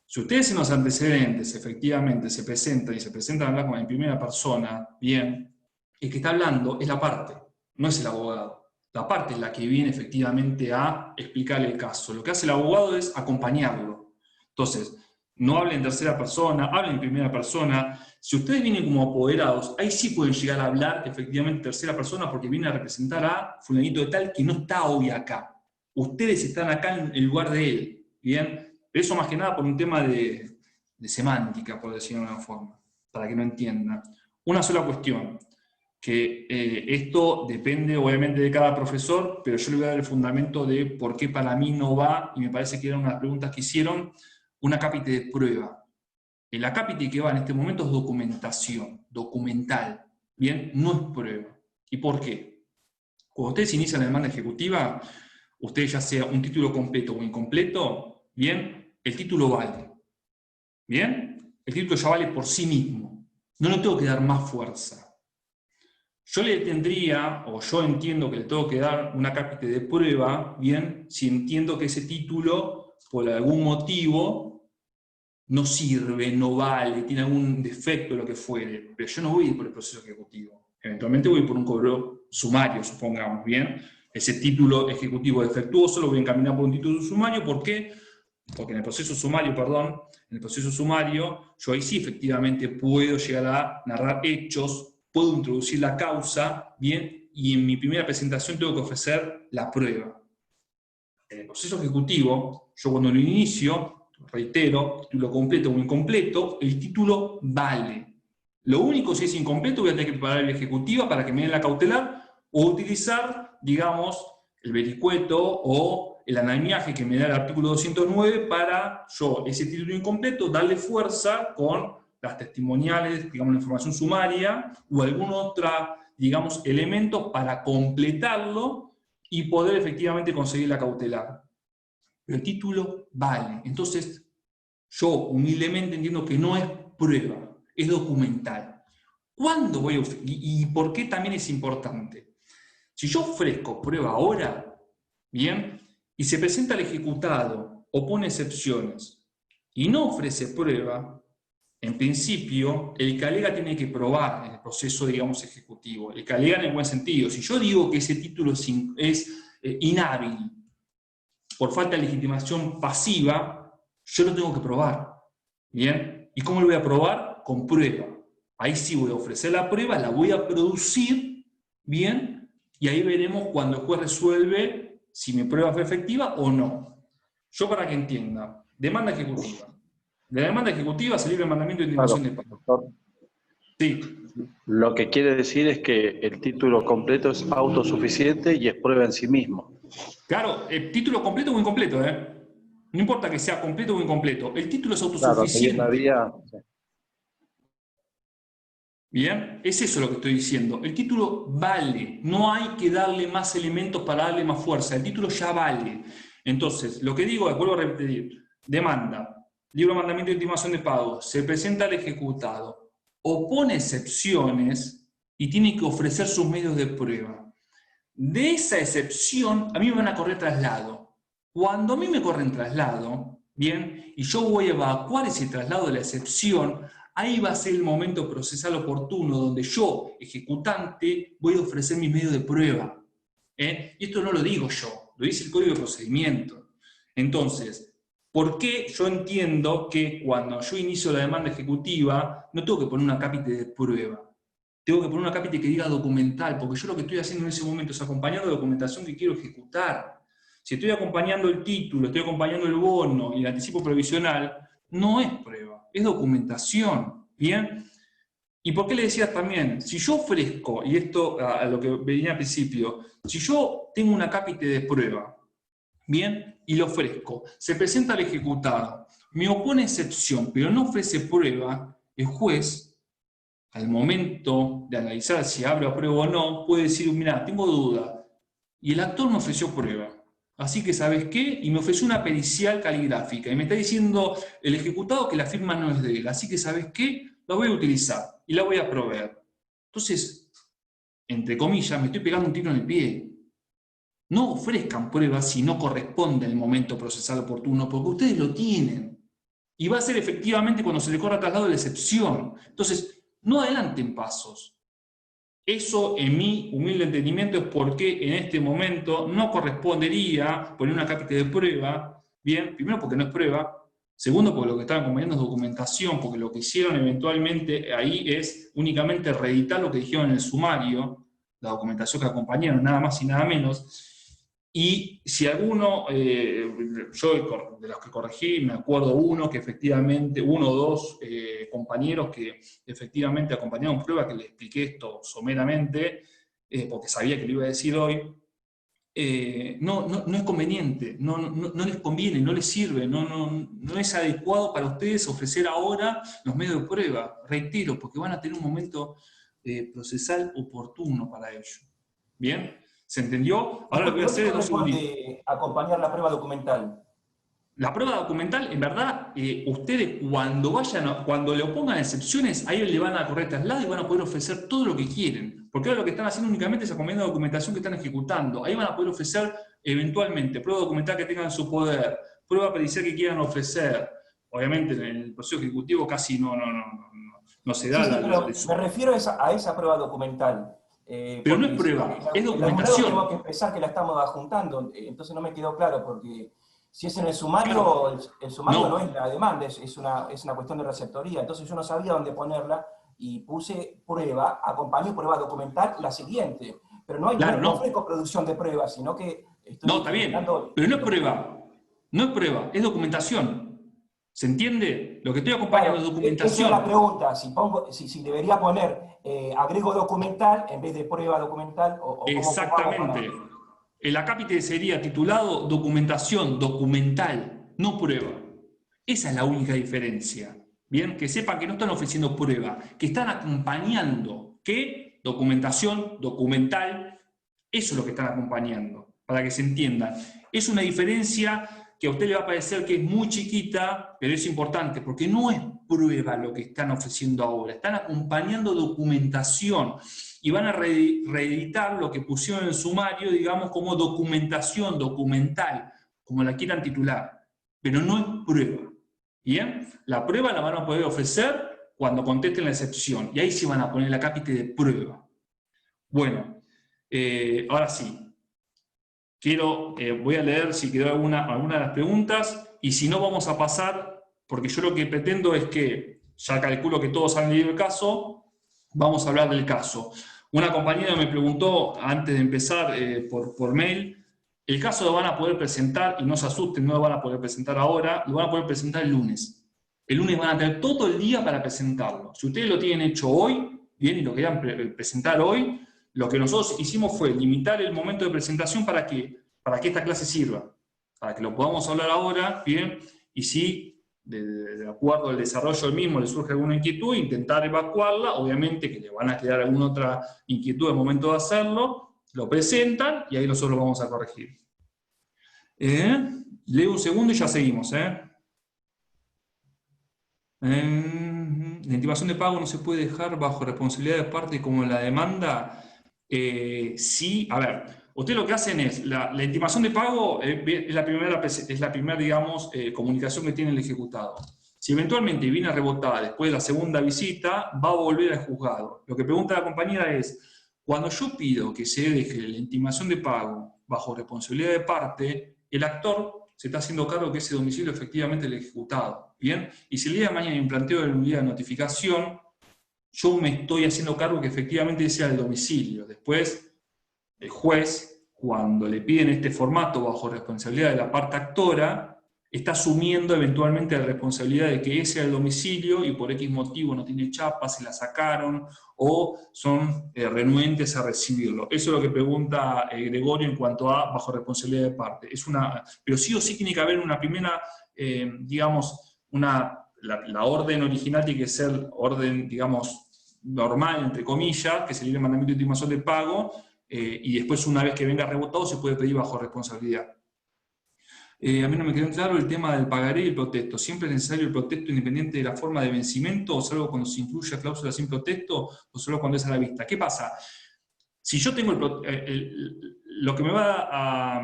Si ustedes en los antecedentes efectivamente se presentan y se presentan a hablar como en primera persona, bien, el que está hablando es la parte, no es el abogado. La parte es la que viene efectivamente a explicarle el caso. Lo que hace el abogado es acompañarlo. Entonces, no hablen en tercera persona, hablen en primera persona. Si ustedes vienen como apoderados, ahí sí pueden llegar a hablar efectivamente en tercera persona porque vienen a representar a fulanito de tal que no está hoy acá. Ustedes están acá en el lugar de él. ¿Bien? Pero eso más que nada por un tema de semántica, por decirlo de alguna forma, para que no entiendan. Una sola cuestión. que esto depende obviamente de cada profesor, pero yo le voy a dar el fundamento de por qué para mí no va, y me parece que eran unas preguntas que hicieron, una cápite de prueba. La cápite que va en este momento es documentación, documental, ¿bien? No es prueba. ¿Y por qué? Cuando ustedes inician la demanda ejecutiva, ustedes ya sea un título completo o incompleto, ¿bien? El título vale. ¿Bien? El título ya vale por sí mismo. No le tengo que dar más fuerza. Yo le tendría, o yo entiendo que le tengo que dar una cápite de prueba, ¿bien? Si entiendo que ese título, por algún motivo, no sirve, no vale, tiene algún defecto, lo que fuere. Pero yo no voy a ir por el proceso ejecutivo. Eventualmente voy por un cobro sumario, supongamos, ¿bien? Ese título ejecutivo defectuoso lo voy a encaminar por un título sumario. ¿Por qué? Porque en el proceso sumario, yo ahí sí efectivamente puedo llegar a narrar hechos, puedo introducir la causa, ¿bien? Y en mi primera presentación tengo que ofrecer la prueba. En el proceso ejecutivo, yo cuando lo inicio, reitero, título completo o incompleto, el título vale. Lo único, si es incompleto, voy a tener que preparar la ejecutiva para que me den la cautelar, o utilizar, digamos, el vericueto o el andamiaje que me da el artículo 209 para yo, ese título incompleto, darle fuerza con las testimoniales, digamos, la información sumaria, o algún otro, digamos, elemento para completarlo y poder efectivamente conseguir la cautelar. Pero el título vale. Entonces, yo humildemente entiendo que no es prueba, es documental. ¿Cuándo voy a ofrecer? ¿Y por qué también es importante? Si yo ofrezco prueba ahora, ¿bien? Y se presenta el ejecutado o pone excepciones y no ofrece prueba, en principio, el que alega tiene que probar en el proceso, digamos, ejecutivo. El que alega en el buen sentido. Si yo digo que ese título es inhábil por falta de legitimación pasiva, yo lo tengo que probar. ¿Bien? ¿Y cómo lo voy a probar? Con prueba. Ahí sí voy a ofrecer la prueba, la voy a producir, ¿bien? Y ahí veremos cuando el juez resuelve si mi prueba fue efectiva o no. Yo para que entienda, demanda ejecutiva. De la demanda ejecutiva se libre el mandamiento de intimación de pago. Doctor, Sí. lo que quiere decir es que el título completo es autosuficiente y es prueba en sí mismo. Claro, el título completo o incompleto, ¿eh? No importa que sea completo o incompleto, el título es Claro, autosuficiente. la vía, sí. Bien, es eso lo que estoy diciendo. El título vale, no hay que darle más elementos para darle más fuerza, el título ya vale. Entonces, lo que digo es, vuelvo a repetir, demanda, libro de mandamiento de intimación de pago, se presenta al ejecutado, opone excepciones y tiene que ofrecer sus medios de prueba. De esa excepción, a mí me van a correr traslado. Cuando a mí me corren traslado, bien, y yo voy a evacuar ese traslado de la excepción, ahí va a ser el momento procesal oportuno donde yo, ejecutante, voy a ofrecer mis medios de prueba. Y esto no lo digo yo, lo dice el Código de Procedimiento. Entonces, ¿por qué yo entiendo que cuando yo inicio la demanda ejecutiva no tengo que poner una cápite de prueba? Tengo que poner una cápite que diga documental, porque yo lo que estoy haciendo en ese momento es acompañar la documentación que quiero ejecutar. Si estoy acompañando el título, estoy acompañando el bono y el anticipo provisional, no es prueba, es documentación. ¿Bien? ¿Y por qué le decía también? Si yo ofrezco, y esto a lo que venía al principio, si yo tengo una cápite de prueba, ¿bien? Y lo ofrezco, se presenta al ejecutado, me opone excepción, pero no ofrece prueba, el juez, al momento de analizar si abre o prueba o no, puede decir, mira, tengo duda, y el actor me ofreció prueba. Así que, ¿sabes qué? Y me ofreció una pericial caligráfica. Y me está diciendo el ejecutado que la firma no es de él. Así que, ¿sabes qué? La voy a utilizar y la voy a proveer. Entonces, entre comillas, me estoy pegando un tiro en el pie. No ofrezcan pruebas si no corresponde el momento procesal oportuno, porque ustedes lo tienen. Y va a ser efectivamente cuando se le corra traslado de la excepción. Entonces, no adelanten pasos. Eso, en mi humilde entendimiento, es porque en este momento no correspondería poner una cápite de prueba, bien, primero porque no es prueba, segundo porque lo que estaban acompañando es documentación, porque lo que hicieron eventualmente ahí es únicamente reeditar lo que dijeron en el sumario, la documentación que acompañaron, nada más y nada menos, Y si alguno, yo de los que corregí, me acuerdo uno que efectivamente, uno o dos compañeros que efectivamente acompañaron prueba, que le expliqué esto someramente, porque sabía que lo iba a decir hoy, no es conveniente, no les conviene, no les sirve, no es adecuado para ustedes ofrecer ahora los medios de prueba, reitero, porque van a tener un momento procesal oportuno para ello. ¿Bien? ¿Se entendió? Ahora lo que voy a hacer es dos segunditos. Acompañar la prueba documental. La prueba documental, en verdad, ustedes cuando le opongan excepciones, a ellos le van a correr traslado y van a poder ofrecer todo lo que quieren. Porque ahora lo que están haciendo únicamente es acompañando la documentación que están ejecutando. Ahí van a poder ofrecer eventualmente prueba documental que tengan en su poder, prueba pericial que quieran ofrecer. Obviamente en el proceso ejecutivo casi no se da pero me refiero a esa prueba documental. Pero no es prueba, es documentación. Tengo que expresar que la estamos adjuntando, entonces no me quedó claro, porque si es en el sumario, el sumario no es la demanda, es una cuestión de receptoría, entonces yo no sabía dónde ponerla y puse prueba, acompaño prueba documental, la siguiente. Pero no hay producción de pruebas, sino que estoy... No, está bien, pero no es prueba, es documentación. ¿Se entiende? Lo que estoy acompañando es documentación. Esa es la pregunta, si debería poner agrego documental en vez de prueba documental. Exactamente. El acápite sería titulado documentación, documental, no prueba. Esa es la única diferencia. Bien, que sepan que no están ofreciendo prueba, que están acompañando. ¿Qué? Documentación, documental, eso es lo que están acompañando, para que se entiendan. Es una diferencia que a usted le va a parecer que es muy chiquita, pero es importante, porque no es prueba lo que están ofreciendo ahora, están acompañando documentación y van a reeditar lo que pusieron en el sumario, digamos, como documentación, documental, como la quieran titular, pero no es prueba. ¿Bien? La prueba la van a poder ofrecer cuando contesten la excepción, y ahí sí van a poner el acápite de prueba. Bueno, ahora sí. Voy a leer si quedó alguna de las preguntas, y si no vamos a pasar, porque yo lo que pretendo es que, ya calculo que todos han leído el caso, vamos a hablar del caso. Una compañera me preguntó, antes de empezar por mail, el caso lo van a poder presentar, y no se asusten, no lo van a poder presentar ahora, lo van a poder presentar el lunes. El lunes van a tener todo el día para presentarlo. Si ustedes lo tienen hecho hoy, bien, y lo querían presentar hoy, lo que nosotros hicimos fue limitar el momento de presentación para que esta clase sirva, para que lo podamos hablar ahora, bien, y si de acuerdo al desarrollo del mismo le surge alguna inquietud, intentar evacuarla, obviamente que le van a quedar alguna otra inquietud al momento de hacerlo, lo presentan y ahí nosotros lo vamos a corregir. Leo un segundo y ya seguimos. La intimación de pago no se puede dejar bajo responsabilidad de parte como la demanda. Sí, a ver, ustedes lo que hacen es, la intimación de pago es la primera digamos, comunicación que tiene el ejecutado. Si eventualmente viene rebotada después de la segunda visita, va a volver al juzgado. Lo que pregunta la compañera es, cuando yo pido que se deje la intimación de pago bajo responsabilidad de parte, el actor se está haciendo cargo que ese domicilio efectivamente es el ejecutado. ¿Bien? Y si el día de mañana hay un planteo de unidad de notificación, yo me estoy haciendo cargo que efectivamente sea el domicilio. Después, el juez, cuando le piden este formato bajo responsabilidad de la parte actora, está asumiendo eventualmente la responsabilidad de que ese es el domicilio y por X motivo no tiene chapa, se la sacaron o son renuentes a recibirlo. Eso es lo que pregunta Gregorio en cuanto a bajo responsabilidad de parte. Pero sí o sí tiene que haber una primera, digamos, la orden original tiene que ser orden, digamos, normal, entre comillas, que sería el mandamiento de intimación de pago, y después una vez que venga rebotado se puede pedir bajo responsabilidad. A mí no me quedó claro el tema del pagaré y el protesto. ¿Siempre es necesario el protesto independiente de la forma de vencimiento, o solo cuando se incluye cláusula sin protesto, o solo cuando es a la vista? ¿Qué pasa? Si yo tengo lo que me va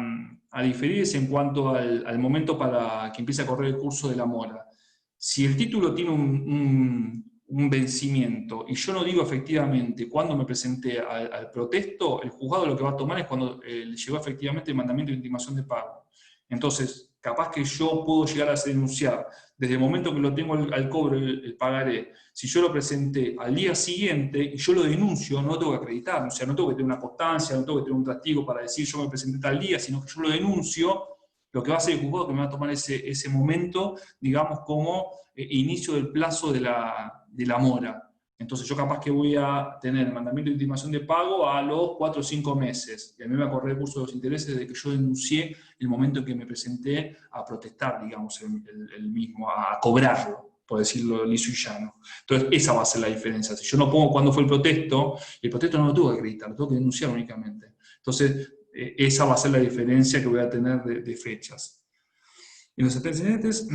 a diferir es en cuanto al momento para que empiece a correr el curso de la mora. Si el título tiene un vencimiento y yo no digo efectivamente cuándo me presenté al protesto, el juzgado lo que va a tomar es cuando le llegó efectivamente el mandamiento de intimación de pago. Entonces, capaz que yo puedo llegar a denunciar desde el momento que lo tengo al cobro, el pagaré. Si yo lo presenté al día siguiente y yo lo denuncio, no lo tengo que acreditar, o sea, no tengo que tener una constancia, no tengo que tener un testigo para decir yo me presenté tal día, sino que yo lo denuncio. Lo que va a hacer el juzgado que me va a tomar ese momento, digamos, como inicio del plazo de la mora. Entonces yo capaz que voy a tener el mandamiento de intimación de pago a los 4 o 5 meses. Y a mí me va a correr el curso de los intereses desde que yo denuncié el momento en que me presenté a protestar, digamos, el mismo, a cobrarlo, por decirlo liso y llano. Entonces esa va a ser la diferencia. Si yo no pongo cuándo fue el protesto no lo tengo que acreditar, lo tengo que denunciar únicamente. Entonces esa va a ser la diferencia que voy a tener de fechas. Y los antecedentes...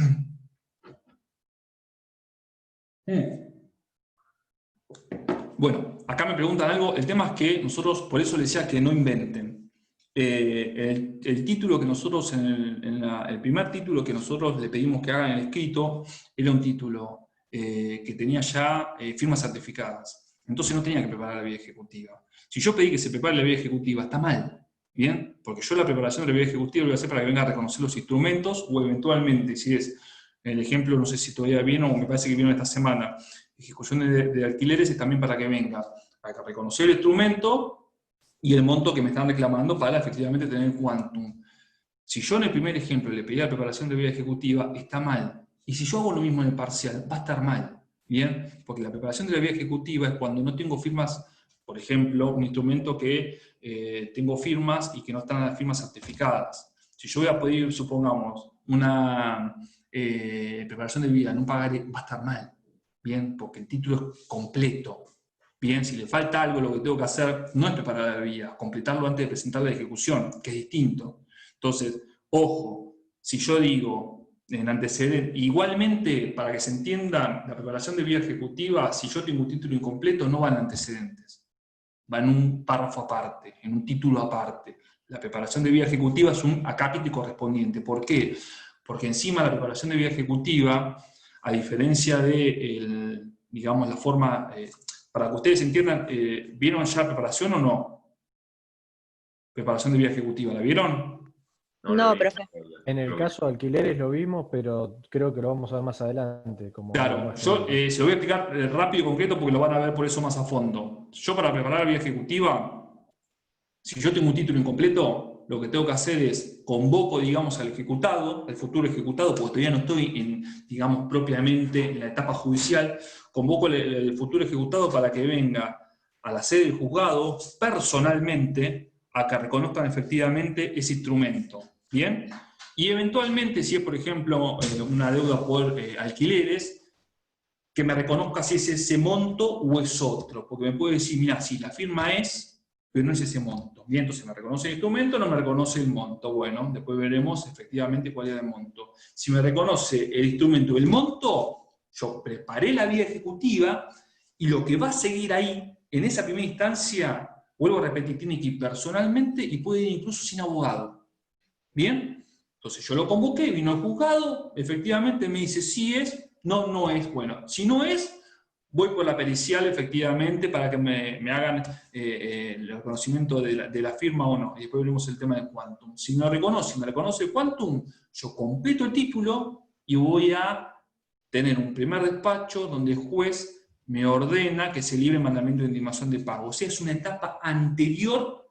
Bueno, acá me preguntan algo, el tema es que nosotros, por eso les decía que no inventen. El título que nosotros, el primer título que nosotros le pedimos que hagan en el escrito, era un título que tenía ya firmas certificadas. Entonces no tenía que preparar la vía ejecutiva. Si yo pedí que se prepare la vía ejecutiva, está mal, ¿bien? Porque yo la preparación de la vía ejecutiva lo voy a hacer para que venga a reconocer los instrumentos, o eventualmente, si es el ejemplo, no sé si todavía vino, o me parece que vino esta semana, ejecución de alquileres, es también para que venga a reconocer el instrumento y el monto que me están reclamando para efectivamente tener el quantum. Si yo en el primer ejemplo le pedí la preparación de vía ejecutiva, está mal. Y si yo hago lo mismo en el parcial, va a estar mal. ¿Bien? Porque la preparación de la vía ejecutiva es cuando no tengo firmas, por ejemplo, un instrumento que tengo firmas y que no están las firmas certificadas. Si yo voy a pedir, supongamos, una preparación de vía en un pagaré, va a estar mal. Bien, porque el título es completo. Bien, si le falta algo, lo que tengo que hacer no es preparar la vía, completarlo antes de presentar la ejecución, que es distinto. Entonces, ojo, si yo digo en antecedente, igualmente, para que se entienda, la preparación de vía ejecutiva, si yo tengo un título incompleto, no va en antecedentes, va en un párrafo aparte, en un título aparte. La preparación de vía ejecutiva es un acápite correspondiente. ¿Por qué? Porque encima la preparación de vía ejecutiva, a diferencia de, digamos, la forma, para que ustedes entiendan, ¿vieron ya la preparación o no? Preparación de vía ejecutiva, ¿la vieron? No, profe. En el caso de alquileres lo vimos, pero creo que lo vamos a ver más adelante. Claro, yo se lo voy a explicar rápido y concreto porque lo van a ver por eso más a fondo. Yo para preparar la vía ejecutiva, si yo tengo un título incompleto, lo que tengo que hacer es convoco, digamos, al ejecutado, al futuro ejecutado, porque todavía no estoy, digamos, propiamente en la etapa judicial, convoco el futuro ejecutado para que venga a la sede del juzgado personalmente a que reconozcan efectivamente ese instrumento. ¿Bien? Y eventualmente, si es, por ejemplo, una deuda por alquileres, que me reconozca si es ese monto o es otro, porque me puede decir, mira, sí, la firma es, pero no es ese monto. Bien, entonces me reconoce el instrumento, no me reconoce el monto. Bueno, después veremos efectivamente cuál es el monto. Si me reconoce el instrumento o el monto, yo preparé la vía ejecutiva y lo que va a seguir ahí, en esa primera instancia, vuelvo a repetir, tiene que ir personalmente y puede ir incluso sin abogado. ¿Bien? Entonces yo lo convoqué, vino al juzgado, efectivamente me dice si es, no, no es. Bueno, si no es, voy por la pericial efectivamente para que me hagan el reconocimiento de la firma o no. Y después veremos el tema del quantum. Si me reconoce el quantum, yo completo el título y voy a tener un primer despacho donde el juez me ordena que se libre el mandamiento de intimación de pago. O sea, es una etapa anterior,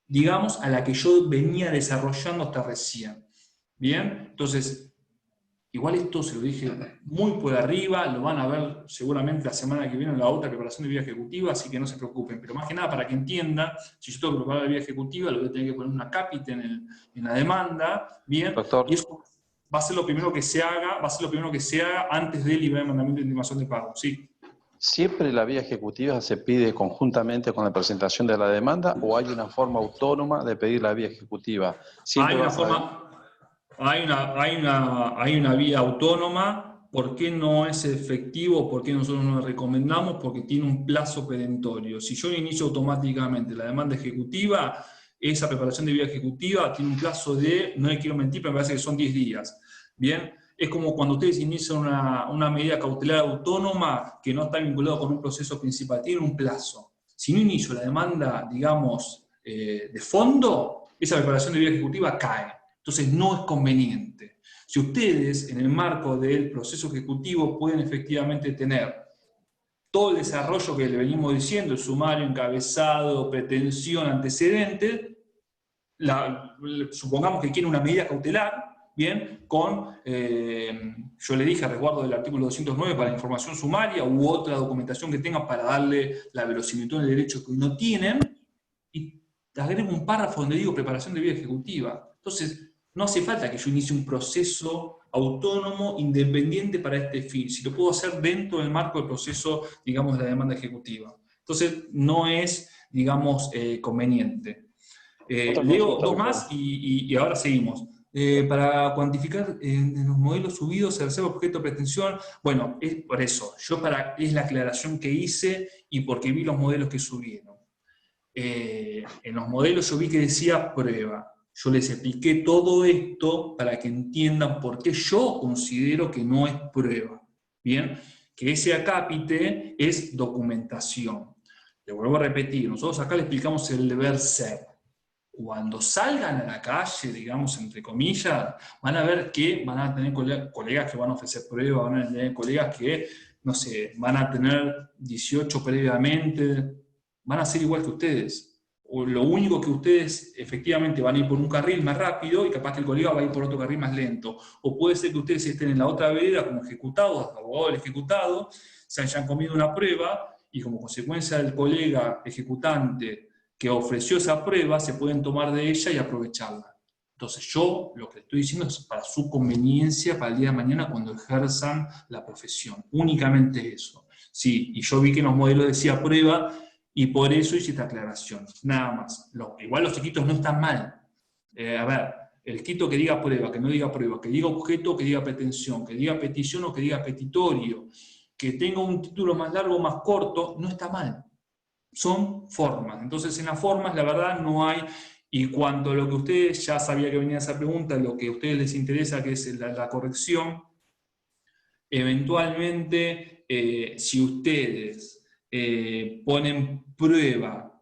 digamos, a la que yo venía desarrollando hasta recién. ¿Bien? Entonces, igual esto se lo dije muy por arriba, lo van a ver seguramente la semana que viene en la otra preparación de vía ejecutiva, así que no se preocupen. Pero más que nada, para que entiendan, si yo tengo que preparar la vía ejecutiva, lo voy a tener que poner una cápita en la demanda, ¿bien? Doctor. Y eso va a ser lo primero que se haga, antes de liberar el mandamiento de intimación de pago, ¿sí? ¿Siempre la vía ejecutiva se pide conjuntamente con la presentación de la demanda o hay una forma autónoma de pedir la vía ejecutiva? Hay una vía autónoma. ¿Por qué no es efectivo? ¿Por qué nosotros no lo recomendamos? Porque tiene un plazo perentorio. Si yo inicio automáticamente la demanda ejecutiva, esa preparación de vía ejecutiva tiene un plazo de, no le quiero mentir, pero me parece que son 10 días. ¿Bien? Es como cuando ustedes inician una medida cautelar autónoma que no está vinculada con un proceso principal, tiene un plazo. Si no inicio la demanda, digamos, de fondo, esa preparación de vía ejecutiva cae. Entonces no es conveniente. Si ustedes, en el marco del proceso ejecutivo, pueden efectivamente tener todo el desarrollo que le venimos diciendo, el sumario, encabezado, pretensión, antecedente, supongamos que quiere una medida cautelar, bien, con, yo le dije, a resguardo del artículo 209 para información sumaria u otra documentación que tengan para darle la verosimilitud en el derecho que no tienen, y agrego un párrafo donde digo preparación de vía ejecutiva. Entonces, no hace falta que yo inicie un proceso autónomo, independiente para este fin, si lo puedo hacer dentro del marco del proceso, digamos, de la demanda ejecutiva. Entonces, no es, digamos, conveniente. Leo dos más y ahora seguimos. Para cuantificar en los modelos subidos se reserva objeto de pretensión. Bueno, es por eso. Es la aclaración que hice y porque vi los modelos que subieron. En los modelos yo vi que decía prueba. Yo les expliqué todo esto para que entiendan por qué yo considero que no es prueba. Bien, que ese acápite es documentación. Le vuelvo a repetir, nosotros acá le explicamos el deber ser. Cuando salgan a la calle, digamos, entre comillas, van a ver que van a tener colegas que van a ofrecer pruebas, van a tener colegas que, no sé, van a tener 18 previamente, van a ser igual que ustedes. O lo único que ustedes efectivamente van a ir por un carril más rápido y capaz que el colega va a ir por otro carril más lento. O puede ser que ustedes estén en la otra vereda como ejecutados, abogados del ejecutado, se hayan comido una prueba y como consecuencia del colega ejecutante que ofreció esa prueba, se pueden tomar de ella y aprovecharla. Entonces yo lo que estoy diciendo es para su conveniencia para el día de mañana cuando ejerzan la profesión. Únicamente eso. Sí, y yo vi que en los modelos decía prueba, y por eso hice esta aclaración, nada más. Igual los chiquitos no están mal. A ver, el quito que diga prueba, que no diga prueba, que diga objeto, que diga pretensión, que diga petición o que diga petitorio, que tenga un título más largo o más corto, no está mal. Son formas. Entonces en las formas la verdad no hay, y cuanto a lo que ustedes, ya sabía que venía esa pregunta, lo que a ustedes les interesa que es la corrección, eventualmente si ustedes ponen prueba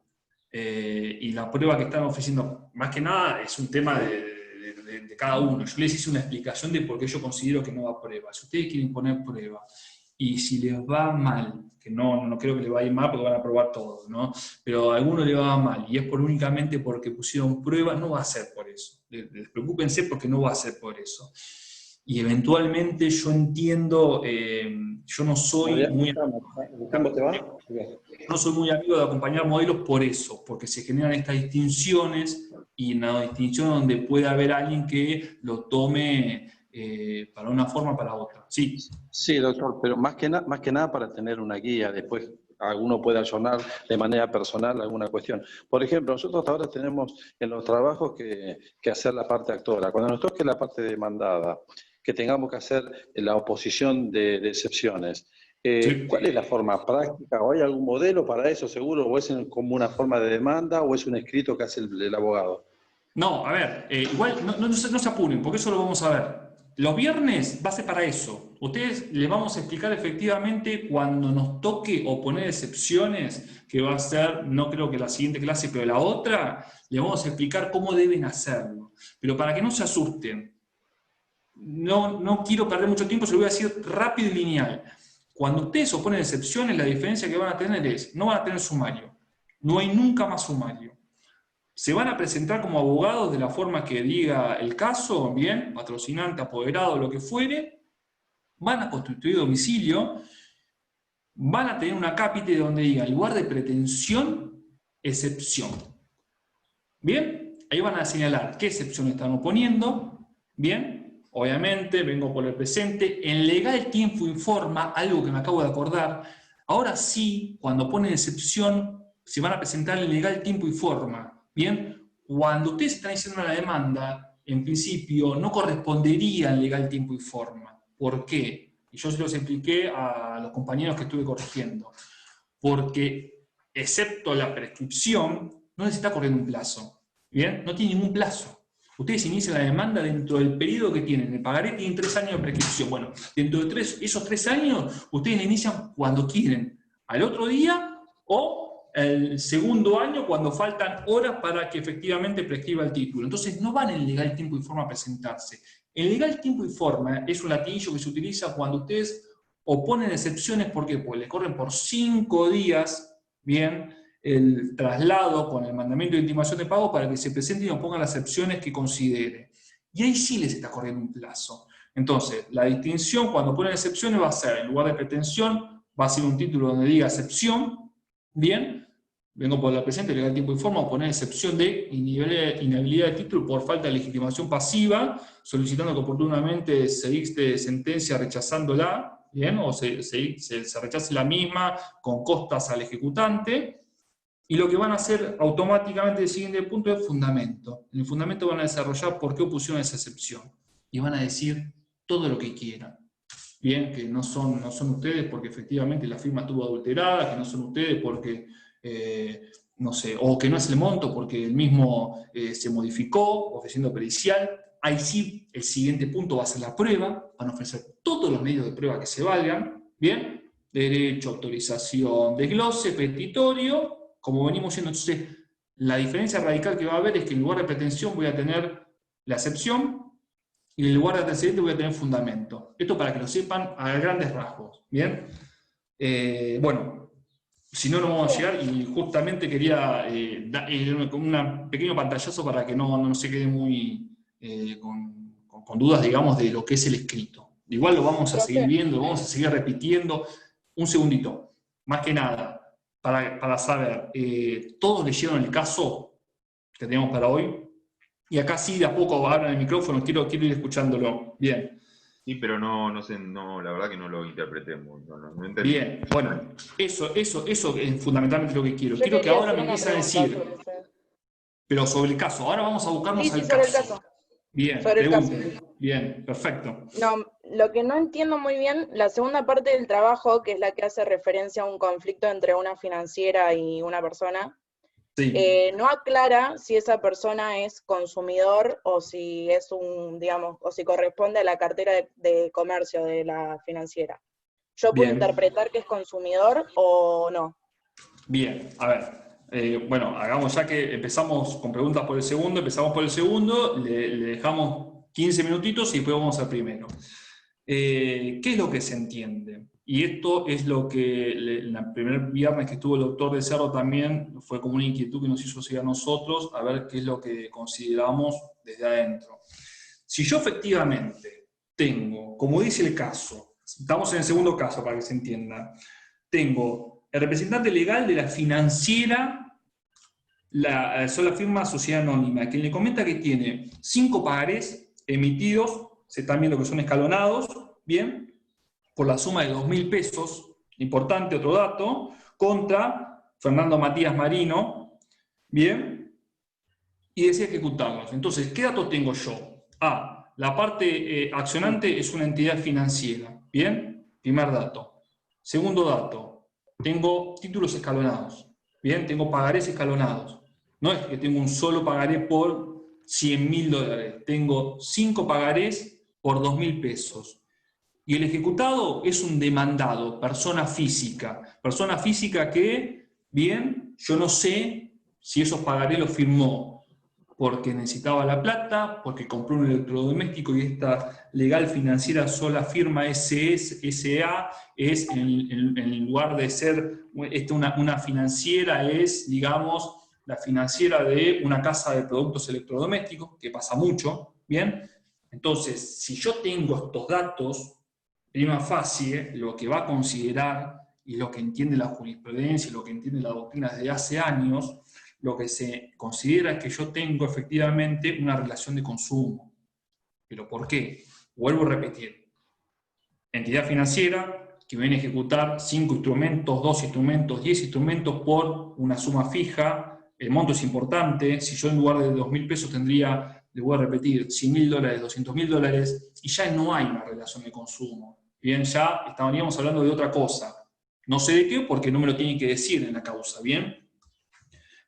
y la prueba que están ofreciendo, más que nada es un tema de cada uno. Yo les hice una explicación de por qué yo considero que no va prueba. Si ustedes quieren poner prueba y si les va mal, que no creo que les va a ir mal porque van a probar todo, ¿no? Pero a alguno le va mal y es únicamente porque pusieron prueba, no va a ser por eso. Despreocúpense porque no va a ser por eso. Y eventualmente yo entiendo, yo no soy muy amigo de acompañar modelos por eso, porque se generan estas distinciones y en la distinción donde puede haber alguien que lo tome para una forma o para otra. Sí. Sí, doctor, pero más que nada para tener una guía, después alguno puede ayornar de manera personal alguna cuestión. Por ejemplo, nosotros ahora tenemos en los trabajos que hacer la parte actora. Cuando nos toque la parte demandada, que tengamos que hacer la oposición de excepciones. Sí. ¿Cuál es la forma práctica? ¿O hay algún modelo para eso seguro? ¿O es como una forma de demanda? ¿O es un escrito que hace el abogado? No, a ver, igual no se apuren, porque eso lo vamos a ver. Los viernes va a ser para eso. Ustedes les vamos a explicar efectivamente cuando nos toque oponer excepciones, que va a ser, no creo que la siguiente clase, pero la otra, les vamos a explicar cómo deben hacerlo. Pero para que no se asusten, no quiero perder mucho tiempo, se lo voy a decir rápido y lineal. Cuando ustedes oponen excepciones, la diferencia que van a tener es, no van a tener sumario. No hay nunca más sumario. Se van a presentar como abogados de la forma que diga el caso, bien, patrocinante, apoderado, lo que fuere, van a constituir domicilio, van a tener una cápite donde diga, en lugar de pretensión, excepción. Bien, ahí van a señalar qué excepción están oponiendo, bien. Obviamente, vengo por el presente. En legal tiempo informa, algo que me acabo de acordar. Ahora sí, cuando ponen excepción, se van a presentar en legal tiempo y forma. Bien, cuando ustedes están haciendo una demanda, en principio no correspondería en legal tiempo y forma. ¿Por qué? Y yo se los expliqué a los compañeros que estuve corrigiendo. Porque, excepto la prescripción, no necesita correr un plazo. Bien, no tiene ningún plazo. Ustedes inician la demanda dentro del periodo que tienen. El pagaré tiene 3 años de prescripción. Bueno, dentro de esos 3 años, ustedes la inician cuando quieren. Al otro día o el segundo año cuando faltan horas para que efectivamente prescriba el título. Entonces no van en legal tiempo y forma a presentarse. El legal tiempo y forma es un latinillo que se utiliza cuando ustedes oponen excepciones. ¿Por qué? Pues le corren por 5 días, bien, el traslado con el mandamiento de intimación de pago para que se presenten y opongan las excepciones que considere. Y ahí sí les está corriendo un plazo. Entonces, la distinción cuando ponen excepciones va a ser, en lugar de pretensión, va a ser un título donde diga excepción, bien, vengo por la presente, legal tiempo y forma, o poner excepción de inhabilidad de título por falta de legitimación pasiva, solicitando que oportunamente se dicte sentencia rechazándola, bien, o se rechace la misma con costas al ejecutante. Y lo que van a hacer automáticamente el siguiente punto es fundamento. En el fundamento van a desarrollar por qué opusieron esa excepción. Y van a decir todo lo que quieran. Bien, que no son ustedes porque efectivamente la firma estuvo adulterada, que no son ustedes porque, no sé, o que no es el monto porque el mismo se modificó, ofreciendo pericial. Ahí sí, el siguiente punto va a ser la prueba. Van a ofrecer todos los medios de prueba que se valgan. Bien, derecho, autorización, desglose, petitorio. Como venimos viendo, entonces, la diferencia radical que va a haber es que en lugar de pretensión voy a tener la excepción y en lugar de antecedente voy a tener fundamento. Esto para que lo sepan a grandes rasgos. ¿Bien? Bueno, si no, no vamos a llegar y justamente quería dar un pequeño pantallazo para que no se quede muy con dudas, digamos, de lo que es el escrito. Igual lo vamos a seguir viendo, lo vamos a seguir repitiendo. Un segundito, más que nada. Para saber, todos leyeron el caso que tenemos para hoy, y acá sí de a poco abran el micrófono, quiero ir escuchándolo. Bien. Sí, pero no sé, la verdad que no lo interpreté muy, no entendí. Bien, bueno, eso es fundamentalmente lo que quiero. Quiero que ahora me empiecen a decir, pero sobre el caso, ahora vamos a buscarnos al sobre caso. el caso. Bien, Sobre el caso. Bien, perfecto. No, lo que no entiendo muy bien, la segunda parte del trabajo, que es la que hace referencia a un conflicto entre una financiera y una persona, Sí. no aclara si esa persona es consumidor o si es o si corresponde a la cartera de comercio de la financiera. ¿Yo puedo Bien. interpretar que es consumidor o no? Bien, a ver. Bueno, hagamos ya que empezamos con preguntas por el segundo, empezamos por el segundo, le dejamos 15 minutitos y después vamos al primero. ¿Qué es lo que se entiende? Y esto es lo que el primer viernes que estuvo el doctor de Cerro también fue como una inquietud que nos hizo seguir a nosotros, a ver qué es lo que consideramos desde adentro. Si yo efectivamente tengo, como dice el caso, estamos en el segundo caso para que se entienda, tengo el representante legal de la financiera, la sola firma Sociedad Anónima, quien le comenta que tiene 5 pagarés emitidos, se están viendo que son escalonados, ¿bien? Por la suma de 2.000 pesos, importante otro dato, contra Fernando Matías Marino, ¿bien? Y decía ejecutarlos. Entonces, ¿qué datos tengo yo? La parte accionante es una entidad financiera, ¿bien? Primer dato. Segundo dato, tengo títulos escalonados, ¿bien? Tengo pagarés escalonados. No es que tengo un solo pagaré por $100.000, tengo 5 pagarés por 2.000 pesos. Y el ejecutado es un demandado, persona física que, bien, yo no sé si esos pagarés los firmó porque necesitaba la plata, porque compró un electrodoméstico y esta legal financiera sola firma SA es, en lugar de ser una financiera, es, digamos, la financiera de una casa de productos electrodomésticos, que pasa mucho, ¿bien? Entonces, si yo tengo estos datos, prima facie, lo que va a considerar, y lo que entiende la jurisprudencia, y lo que entiende la doctrina desde hace años, lo que se considera es que yo tengo efectivamente una relación de consumo. ¿Pero por qué? Vuelvo a repetir. Entidad financiera que viene a ejecutar 5 instrumentos, 2 instrumentos, 10 instrumentos por una suma fija. El monto es importante. Si yo en lugar de 2.000 pesos tendría, le voy a repetir, $100.000, $200.000, y ya no hay una relación de consumo. Bien, ya estaríamos hablando de otra cosa. No sé de qué, porque no me lo tienen que decir en la causa, ¿bien?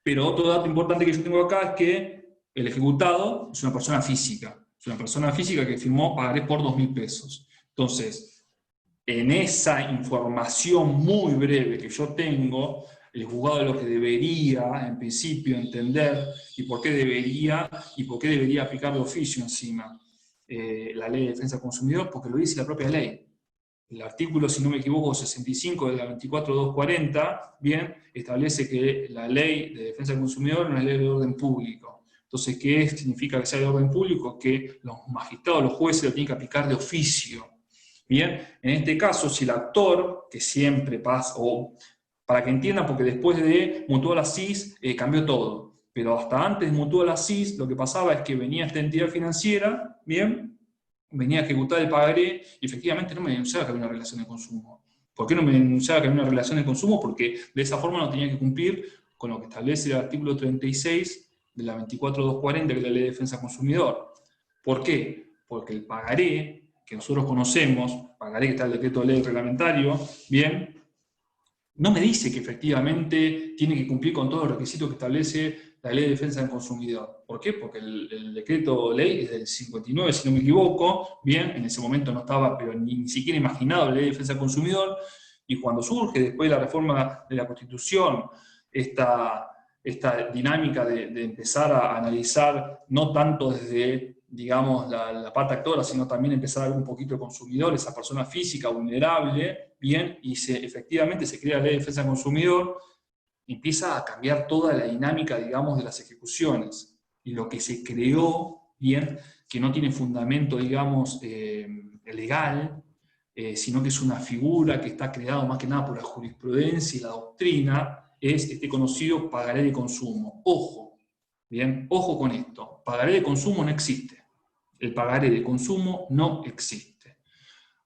Pero otro dato importante que yo tengo acá es que el ejecutado es una persona física. Es una persona física que firmó pagaré por 2.000 pesos. Entonces, en esa información muy breve que yo tengo, el juzgado lo que debería, en principio, entender y por qué debería aplicar de oficio encima. la ley de defensa del consumidor? Porque lo dice la propia ley. El artículo, si no me equivoco, 65 de la 24240, bien, establece que la ley de defensa del consumidor es una ley de orden público. Entonces, ¿qué significa que sea de orden público? Que los magistrados, los jueces lo tienen que aplicar de oficio. Bien, en este caso, si el actor, que siempre pasa, o para que entiendan, porque después de Mutual Assist cambió todo, pero hasta antes de Mutual Assist lo que pasaba es que venía esta entidad financiera, bien, venía a ejecutar el pagaré y efectivamente no me denunciaba que había una relación de consumo. ¿Por qué no me denunciaba que había una relación de consumo? Porque de esa forma no tenía que cumplir con lo que establece el artículo 36 de la 24240, que es la Ley de Defensa del Consumidor. ¿Por qué? Porque el pagaré, que nosotros conocemos, pagaré que está en el decreto de ley reglamentario, bien, no me dice que efectivamente tiene que cumplir con todos los requisitos que establece la Ley de Defensa del Consumidor. ¿Por qué? Porque el decreto de ley es del 59, si no me equivoco, bien, en ese momento no estaba, pero ni siquiera imaginado la Ley de Defensa del Consumidor, y cuando surge después de la reforma de la Constitución, esta dinámica de empezar a analizar, no tanto desde, digamos, la parte actora, sino también empezar a ver un poquito el consumidor, esa persona física vulnerable, bien, y efectivamente se crea la Ley de Defensa del Consumidor, empieza a cambiar toda la dinámica, digamos, de las ejecuciones. Y lo que se creó, bien, que no tiene fundamento, digamos, legal, sino que es una figura que está creada más que nada por la jurisprudencia y la doctrina, es este conocido pagaré de consumo. Ojo, bien, ojo con esto. Pagaré de consumo no existe. El pagaré de consumo no existe.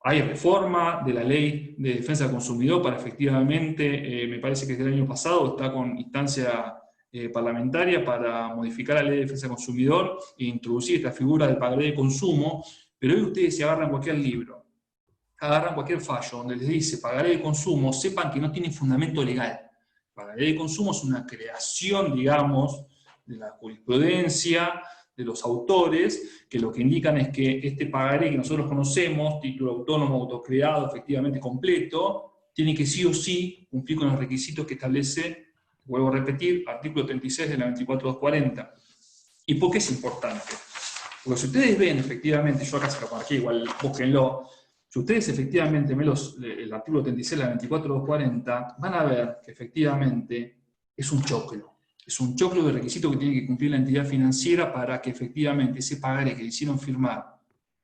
Hay reforma de la Ley de Defensa del Consumidor para efectivamente, me parece que es del año pasado, está con instancia parlamentaria para modificar la Ley de Defensa del Consumidor e introducir esta figura del pagaré de consumo, pero hoy ustedes se agarran cualquier libro, agarran cualquier fallo donde les dice pagaré de consumo, sepan que no tiene fundamento legal. Pagaré de consumo es una creación, digamos, de la jurisprudencia, de los autores, que lo que indican es que este pagaré que nosotros conocemos, título autónomo, autocreado, efectivamente completo, tiene que sí o sí cumplir con los requisitos que establece, vuelvo a repetir, artículo 36 de la 24240. ¿Y por qué es importante? Porque si ustedes ven efectivamente, yo acá se lo marqué, igual búsquenlo, si ustedes efectivamente ven el artículo 36 de la 24240, van a ver que efectivamente es un choclo. Es un choclo de requisitos que tiene que cumplir la entidad financiera para que efectivamente ese pagaré que le hicieron firmar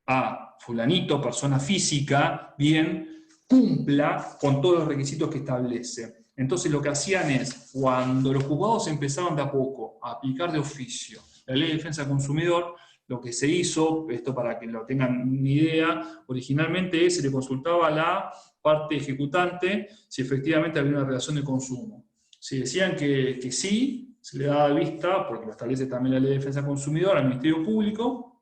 a fulanito, persona física, bien, cumpla con todos los requisitos que establece. Entonces lo que hacían es, cuando los juzgados empezaban de a poco a aplicar de oficio la Ley de Defensa del Consumidor, lo que se hizo, esto para que lo tengan una idea, originalmente se le consultaba a la parte ejecutante si efectivamente había una relación de consumo. Si decían que sí, se le daba vista, porque lo establece también la Ley de Defensa del Consumidor, al Ministerio Público.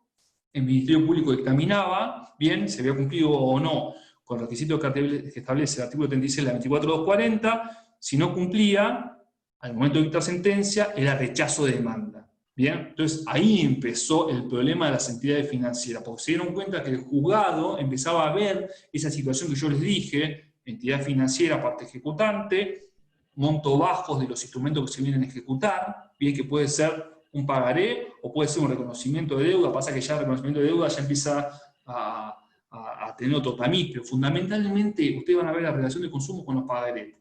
El Ministerio Público dictaminaba, bien, si había cumplido o no con los requisitos que establece el artículo 36 de la 24240, si no cumplía, al momento de dictar sentencia, era rechazo de demanda. Bien, entonces ahí empezó el problema de las entidades financieras, porque se dieron cuenta que el juzgado empezaba a ver esa situación que yo les dije, entidad financiera, parte ejecutante, montos bajos de los instrumentos que se vienen a ejecutar, bien que puede ser un pagaré o puede ser un reconocimiento de deuda, pasa que ya el reconocimiento de deuda ya empieza a tener otro tamiz, pero fundamentalmente ustedes van a ver la relación de consumo con los pagarés.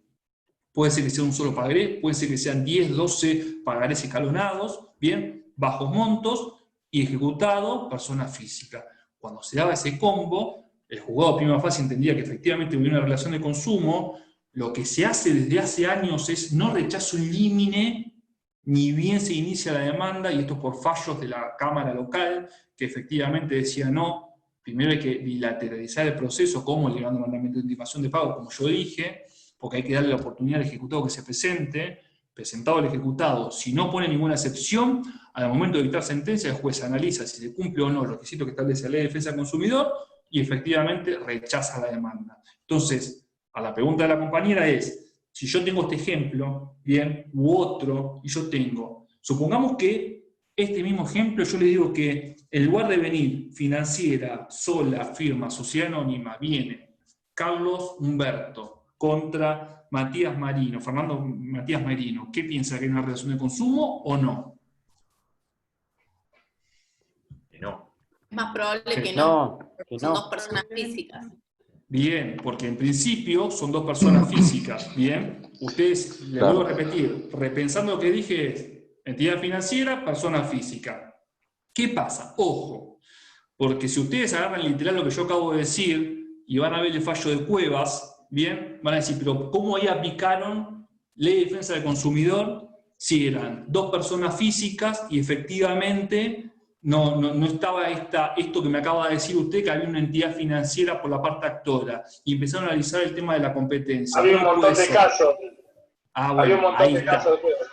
Puede ser que sea un solo pagaré, puede ser que sean 10, 12 pagarés escalonados, bien, bajos montos y ejecutado persona física. Cuando se daba ese combo, el juzgado prima facie entendía que efectivamente hubiera una relación de consumo. Lo que se hace desde hace años es no rechazo in limine, ni bien se inicia la demanda, y esto por fallos de la Cámara local, que efectivamente decía no, primero hay que bilateralizar el proceso, como elevando mandamiento de intimación de pago, como yo dije, porque hay que darle la oportunidad al ejecutado que se presente, presentado el ejecutado, si no pone ninguna excepción, al momento de dictar sentencia, el juez analiza si se cumple o no el requisito que establece la Ley de Defensa del Consumidor, y efectivamente rechaza la demanda. Entonces, a la pregunta de la compañera es, si yo tengo este ejemplo, bien, u otro, y yo tengo, supongamos que este mismo ejemplo yo le digo que en lugar de venir financiera, sola, firma, sociedad anónima, viene Carlos Humberto contra Matías Marino, Fernando Matías Marino, ¿qué piensa? ¿Que hay una relación de consumo o no? No. Es más probable que No, que son no. dos personas físicas. Bien, porque en principio son dos personas físicas, ¿bien? Ustedes, les vuelvo a repetir, repensando lo que dije es, entidad financiera, persona física. ¿Qué pasa? Ojo, porque si ustedes agarran literal lo que yo acabo de decir y van a ver el fallo de Cuevas, ¿bien? Van a decir, pero ¿cómo ahí aplicaron ley de defensa del consumidor si eran dos personas físicas y efectivamente no estaba esto que me acaba de decir usted, que había una entidad financiera por la parte actora, y empezaron a analizar el tema de la competencia? Había un montón de casos. Bueno, Había un montón ahí de está. casos de Cuevas.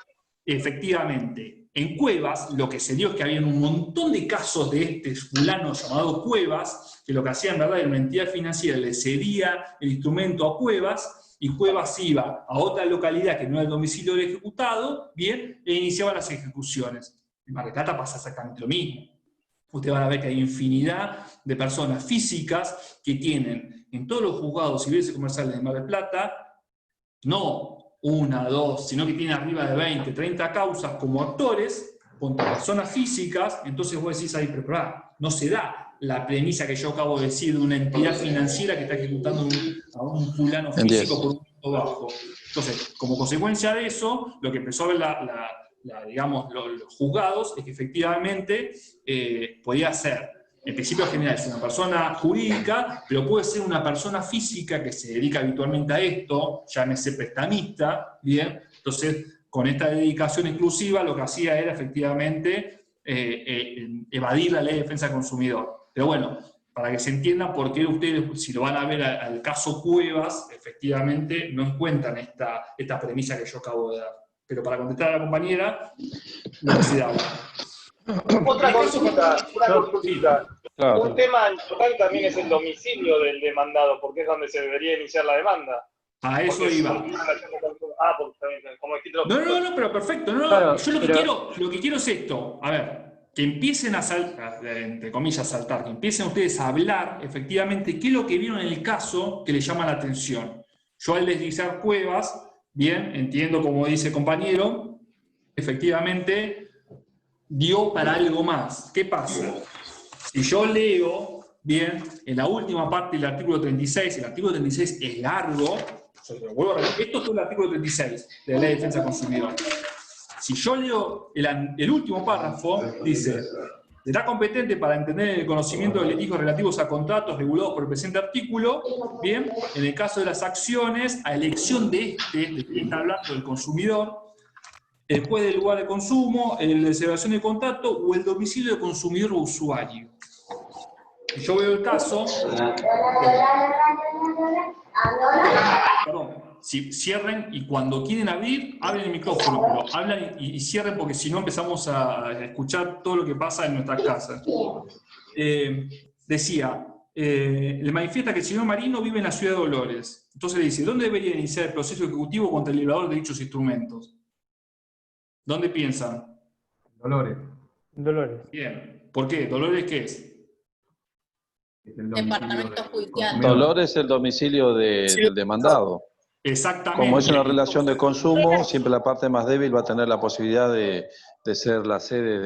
Efectivamente, en Cuevas lo que se dio es que había un montón de casos de este fulano llamado Cuevas, que lo que hacía en verdad era una entidad financiera, le cedía el instrumento a Cuevas, y Cuevas iba a otra localidad que no era el domicilio del ejecutado, bien, e iniciaba las ejecuciones. En Mar del Plata pasa exactamente lo mismo. Ustedes van a ver que hay infinidad de personas físicas que tienen en todos los juzgados civiles y comerciales de Mar del Plata, no una, dos, sino que tienen arriba de 20, 30 causas como actores contra personas físicas. Entonces vos decís ahí, pero no se da la premisa que yo acabo de decir de una entidad financiera que está ejecutando a un fulano físico por un punto bajo. Entonces, como consecuencia de eso, lo que empezó a ver digamos, los juzgados es que efectivamente podía ser, en principio general, es una persona jurídica, pero puede ser una persona física que se dedica habitualmente a esto, llámese prestamista, ¿bien? Entonces, con esta dedicación exclusiva, lo que hacía era efectivamente evadir la ley de defensa del consumidor. Pero bueno, para que se entiendan por qué ustedes, si lo van a ver al caso Cuevas, efectivamente no encuentran esta premisa que yo acabo de dar. Pero para contestar a la compañera, no se da. Otra consulta, Claro. Un tema importante también es el domicilio del demandado, porque es donde se debería iniciar la demanda. A eso iba. Porque también, como dijiste, No, pero perfecto. Claro, yo lo que quiero es esto. A ver, que empiecen a saltar, entre comillas, saltar, que empiecen ustedes a hablar efectivamente qué es lo que vieron en el caso que les llama la atención. Yo al deslizar Cuevas, bien, entiendo como dice el compañero, efectivamente dio para algo más. ¿Qué pasa? Si yo leo, bien, en la última parte del artículo 36, el artículo 36 es largo, esto es el artículo 36 de la Ley de Defensa del Consumidor. Si yo leo el último párrafo, dice, será competente para entender el conocimiento de litigios relativos a contratos regulados por el presente artículo, bien, en el caso de las acciones, a elección de que está hablando del consumidor, después del lugar de consumo, en la celebración de contrato o el domicilio del consumidor o usuario. Si yo veo el caso, perdón, si cierren y cuando quieren abrir, abren el micrófono, pero hablan y cierren porque si no empezamos a escuchar todo lo que pasa en nuestras casas. Decía, le manifiesta que el señor Marino vive en la ciudad de Dolores. Entonces le dice, ¿dónde debería iniciar el proceso ejecutivo contra el liberador de dichos instrumentos? ¿Dónde piensan? Dolores. Bien. ¿Por qué? ¿Dolores qué es? Departamento judicial. Dolores es el domicilio del demandado. Exactamente. Como es una relación de consumo, siempre la parte más débil va a tener la posibilidad de ser la sede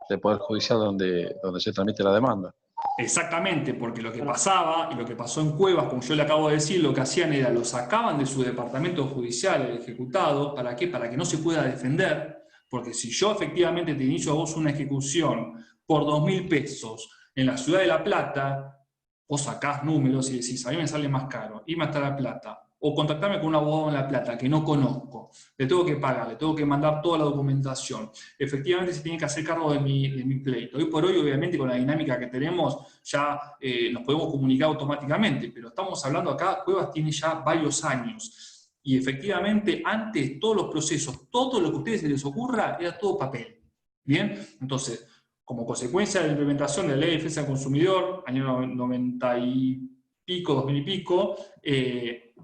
del Poder Judicial donde se tramite la demanda. Exactamente, porque lo que pasaba, y lo que pasó en Cuevas, como yo le acabo de decir, lo que hacían era, lo sacaban de su departamento judicial, el ejecutado, ¿para qué? Para que no se pueda defender, porque si yo efectivamente te inicio a vos una ejecución por 2.000 pesos en la ciudad de La Plata, vos sacás números y decís, a mí me sale más caro irme hasta La Plata, o contactarme con un abogado en La Plata que no conozco, le tengo que pagar, le tengo que mandar toda la documentación, efectivamente se tiene que hacer cargo de mi pleito. Hoy por hoy, obviamente, con la dinámica que tenemos, ya nos podemos comunicar automáticamente, pero estamos hablando acá, Cuevas tiene ya varios años, y efectivamente, antes todos los procesos, todo lo que a ustedes se les ocurra, era todo papel. ¿Bien? Entonces, como consecuencia de la implementación de la Ley de Defensa del Consumidor, año 90 y pico, 2000 y pico,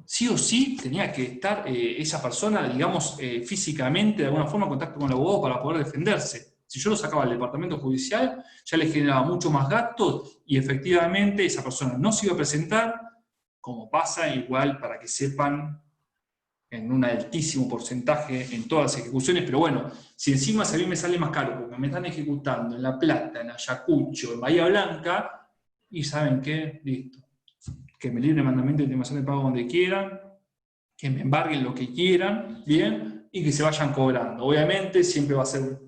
sí o sí tenía que estar esa persona, digamos, físicamente, de alguna forma, en contacto con el abogado para poder defenderse. Si yo lo sacaba del departamento judicial, ya le generaba mucho más gastos y efectivamente esa persona no se iba a presentar, como pasa igual para que sepan en un altísimo porcentaje en todas las ejecuciones, pero bueno, si encima a mí me sale más caro porque me están ejecutando en La Plata, en Ayacucho, en Bahía Blanca, y ¿saben qué? Listo. Que me libre el mandamiento de intimación de pago donde quieran, que me embarguen lo que quieran, bien, y que se vayan cobrando. Obviamente siempre va a ser,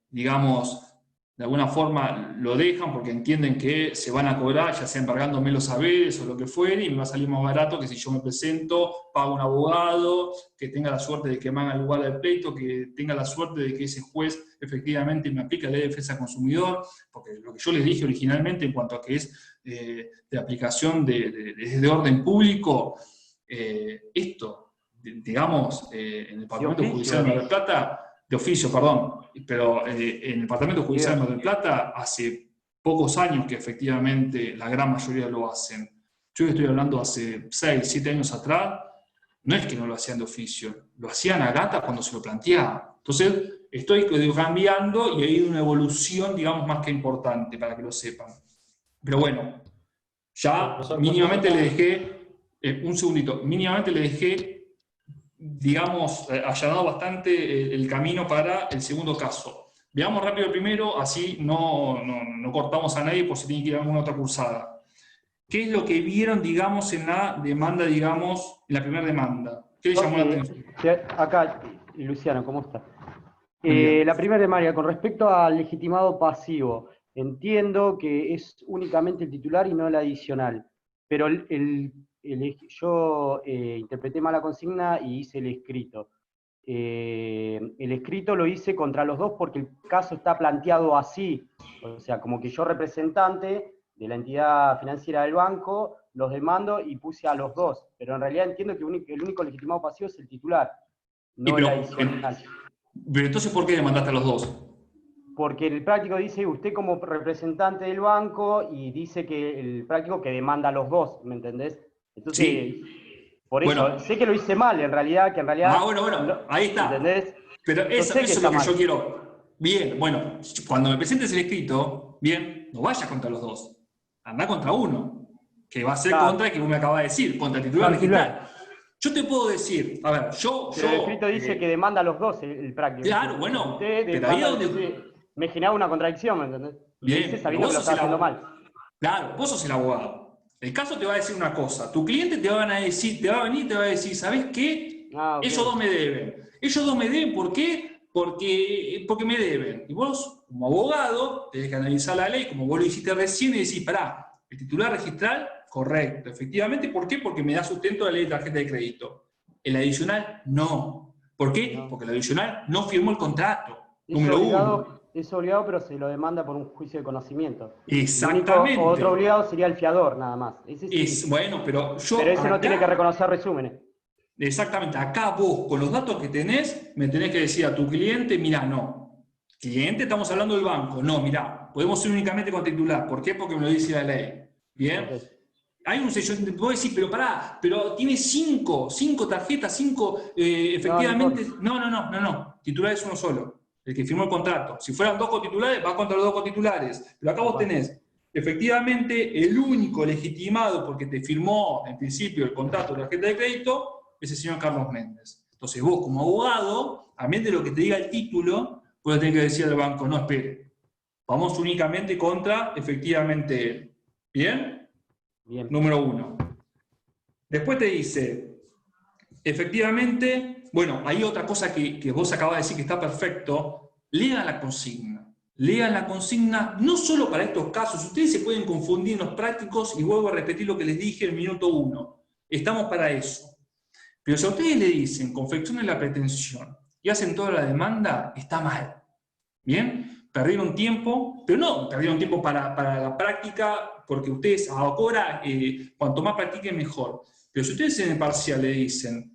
digamos, de alguna forma lo dejan porque entienden que se van a cobrar, ya sea embargándome los saberes o lo que fuere, y me va a salir más barato que si yo me presento, pago un abogado, que tenga la suerte de que me haga el lugar del pleito, que tenga la suerte de que ese juez efectivamente me aplique la ley de defensa del consumidor, porque lo que yo les dije originalmente en cuanto a que es de aplicación de orden público, esto, digamos, en el Departamento Judicial de Mar del Plata, de oficio, perdón, pero en el Departamento Judicial de Mar del Plata hace pocos años que efectivamente la gran mayoría lo hacen. Yo estoy hablando hace 6, 7 años atrás, no es que no lo hacían de oficio, lo hacían a gata cuando se lo planteaba. Entonces, estoy cambiando y hay una evolución, digamos, más que importante, para que lo sepan. Pero bueno, ya mínimamente le dejé, un segundito, mínimamente le dejé, digamos, allanado bastante el camino para el segundo caso. Veamos rápido el primero, así no cortamos a nadie por si tiene que ir a alguna otra cursada. ¿Qué es lo que vieron, digamos, en la demanda, digamos, en la primera demanda? ¿Qué les llamó la atención? Acá, Luciano, ¿cómo está? La primera demanda, con respecto al legitimado pasivo, entiendo que es únicamente el titular y no el adicional, pero yo interpreté mal la consigna y hice el escrito. El escrito lo hice contra los dos porque el caso está planteado así, o sea, como que yo representante de la entidad financiera del banco, los demando y puse a los dos, pero en realidad entiendo que el único legitimado pasivo es el titular, no el adicional. Pero entonces, ¿por qué demandaste a los dos? Porque el práctico dice, usted como representante del banco, y dice que el práctico que demanda a los dos, ¿me entendés? Entonces, sí. Por eso, bueno, sé que lo hice mal, en realidad, bueno, ahí está. ¿Entendés? Pero eso es lo que yo quiero. Bien, bueno, cuando me presentes el escrito, bien, no vayas contra los dos. Anda contra uno, que va a ser contra el que vos me acabas de decir, contra el titular registral. Yo te puedo decir, a ver, Pero el escrito dice que demanda a los dos el práctico. Claro, bueno, pero ahí donde... Me generaba una contradicción, ¿me entendés? Bien, dice sabiendo que lo estaba haciendo mal. Claro, vos sos el abogado. El caso te va a decir una cosa. Tu cliente te va a venir y te va a decir, ¿sabés qué? Okay. Ellos dos me deben. Ellos dos me deben, ¿por qué? Porque me deben. Y vos, como abogado, tenés que analizar la ley, como vos lo hiciste recién, y decís, pará, el titular registral, correcto, efectivamente. ¿Por qué? Porque me da sustento la ley de tarjeta de crédito. El adicional, no. ¿Por qué? No. Porque el adicional no firmó el contrato. Número uno. Es obligado, pero se lo demanda por un juicio de conocimiento. Exactamente. Otro obligado sería el fiador, nada más. Ese sí. Bueno, pero yo... Pero ese no tiene que reconocer resúmenes. Exactamente. Acá vos, con los datos que tenés, me tenés que decir a tu cliente, mirá, no. Cliente, estamos hablando del banco. No, mirá, podemos ser únicamente con titular. ¿Por qué? Porque me lo dice la ley. ¿Bien? Okay. Hay un sello, te puedo decir, pero pará, pero tiene cinco tarjetas, efectivamente... No. Titular es uno solo. El que firmó el contrato. Si fueran dos cotitulares, va contra los dos cotitulares. Pero acá vos tenés, efectivamente, el único legitimado porque te firmó, en principio, el contrato de la tarjeta de crédito, es el señor Carlos Méndez. Entonces vos, como abogado, a menos de lo que te diga el título, vos le tenés que decir al banco, no, espere, vamos únicamente contra, efectivamente, él. ¿Bien? Bien. Número uno. Después te dice, efectivamente... Bueno, hay otra cosa que vos acabas de decir que está perfecto. Lean la consigna. Lean la consigna no solo para estos casos. Ustedes se pueden confundir en los prácticos y vuelvo a repetir lo que les dije en el minuto 1. Estamos para eso. Pero si a ustedes le dicen confeccionen la pretensión y hacen toda la demanda, está mal. ¿Bien? Perdieron tiempo, pero no perdieron tiempo para la práctica, porque ustedes ahora, cuanto más practiquen, mejor. Pero si ustedes en el parcial le dicen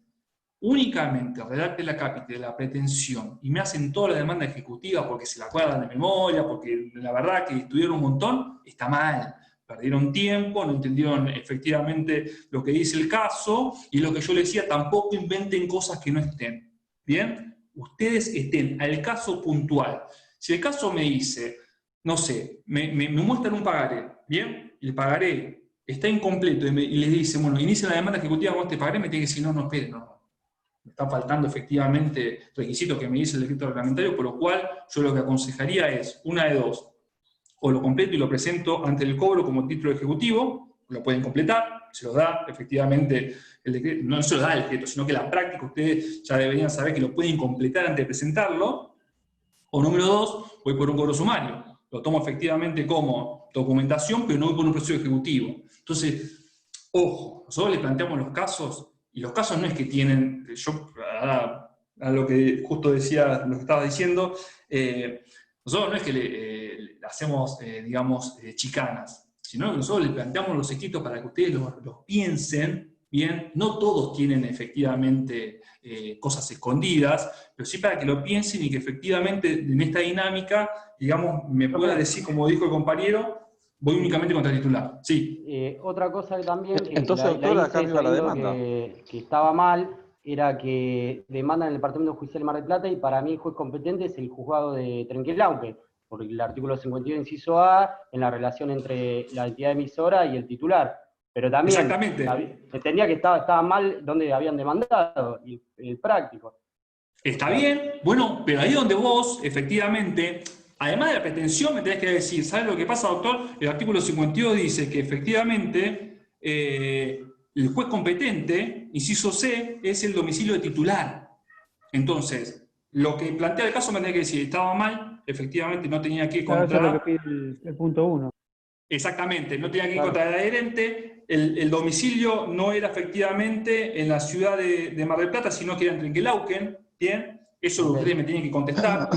únicamente redacte la cápita de la pretensión y me hacen toda la demanda ejecutiva porque se la acuerdan de memoria, porque la verdad que estudiaron un montón, está mal. Perdieron tiempo, no entendieron efectivamente lo que dice el caso, y lo que yo les decía, tampoco inventen cosas que no estén. ¿Bien? Ustedes estén al caso puntual. Si el caso me dice, no sé, me muestran un pagaré, ¿bien? El pagaré está incompleto y les dice, bueno, inicia la demanda ejecutiva con este pagaré, me tiene que decir, no, espere, no. Me está faltando efectivamente requisitos que me dice el decreto reglamentario, por lo cual yo lo que aconsejaría es, una de dos, o lo completo y lo presento ante el cobro como título ejecutivo, lo pueden completar, se los da efectivamente el decreto, no se los da el decreto, sino que la práctica ustedes ya deberían saber que lo pueden completar antes de presentarlo, o número dos, voy por un cobro sumario, lo tomo efectivamente como documentación, pero no voy por un proceso ejecutivo. Entonces, ojo, nosotros les planteamos los casos, y los casos no es que tienen, yo a lo que justo decía, lo que estaba diciendo, nosotros no es que le hacemos, digamos, chicanas, sino que nosotros les planteamos los escritos para que ustedes los piensen bien. No todos tienen efectivamente cosas escondidas, pero sí para que lo piensen y que efectivamente en esta dinámica, digamos, me pueda decir, como dijo el compañero, voy únicamente contra el titular. Sí. Otra cosa también, que Entonces, doctora, acá viva la demanda. que estaba mal, era que demandan en el Departamento Judicial de Mar del Plata, y para mí el juez competente es el juzgado de Trenquelauquen, por el artículo 51, inciso A, en la relación entre la entidad emisora y el titular. Pero también entendía que estaba mal donde habían demandado, el práctico. Está bien, bueno, pero ahí donde vos, efectivamente, además de la pretensión, me tenés que decir, ¿sabes lo que pasa, doctor? El artículo 52 dice que efectivamente el juez competente, inciso C, es el domicilio de titular. Entonces, lo que plantea el caso me tenés que decir, estaba mal, efectivamente no tenía que ir contra... Claro, eso es lo que pide el punto 1. Exactamente, no tenía que ir contra el adherente, el domicilio no era efectivamente en la ciudad de Mar del Plata, sino que era en Trenquelauquen, ¿bien? Eso es lo que ustedes me tienen que contestar,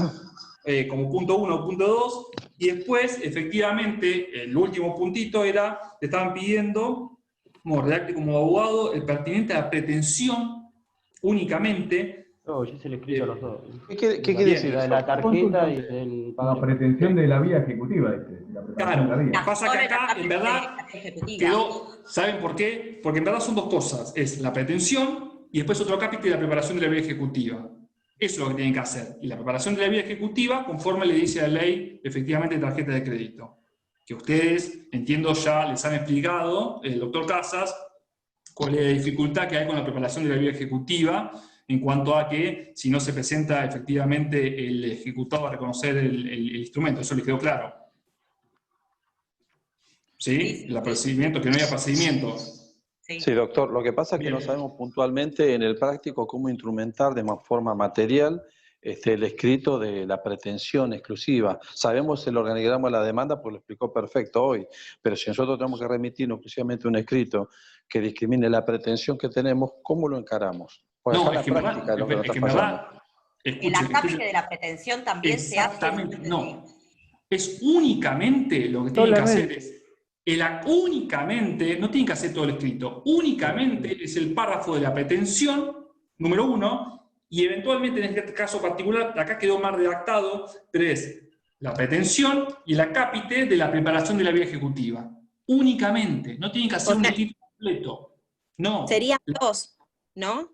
como punto 1 o punto 2, y después, efectivamente, el último puntito era, te estaban pidiendo, como redacte como abogado, el pertinente a la pretensión únicamente. No, yo se lo escribo a los dos. ¿Qué quiere decir? De la tarjeta y del La pretensión de la vía ejecutiva, dice. La preparación de la vía. Pasa que acá, en verdad, quedó, ¿saben por qué? Porque en verdad son dos cosas, es la pretensión y después otro capítulo de la preparación de la vía ejecutiva. Eso es lo que tienen que hacer. Y la preparación de la vía ejecutiva, conforme le dice la ley, efectivamente, tarjeta de crédito. Que ustedes, entiendo ya, les han explicado, el doctor Casas, cuál es la dificultad que hay con la preparación de la vía ejecutiva, en cuanto a que si no se presenta efectivamente el ejecutado a reconocer el instrumento. Eso les quedó claro. ¿Sí? El procedimiento, que no haya procedimiento. Sí, doctor. Lo que pasa es que no sabemos puntualmente en el práctico cómo instrumentar de forma material el escrito de la pretensión exclusiva. Sabemos el organigrama de la demanda, pues lo explicó perfecto hoy, pero si nosotros tenemos que remitirnos exclusivamente un escrito que discrimine la pretensión que tenemos, ¿cómo lo encaramos? Pues no, es que en verdad, el acápite de la pretensión también se hace. Exactamente, no. Es únicamente lo que tienen que hacer es, únicamente, no tienen que hacer todo el escrito, únicamente es el párrafo de la pretensión, número 1, y eventualmente en este caso particular, acá quedó más redactado, pero es la pretensión y el acápite de la preparación de la vía ejecutiva. Únicamente, no tienen que hacer un escrito completo. No. Serían dos, ¿no?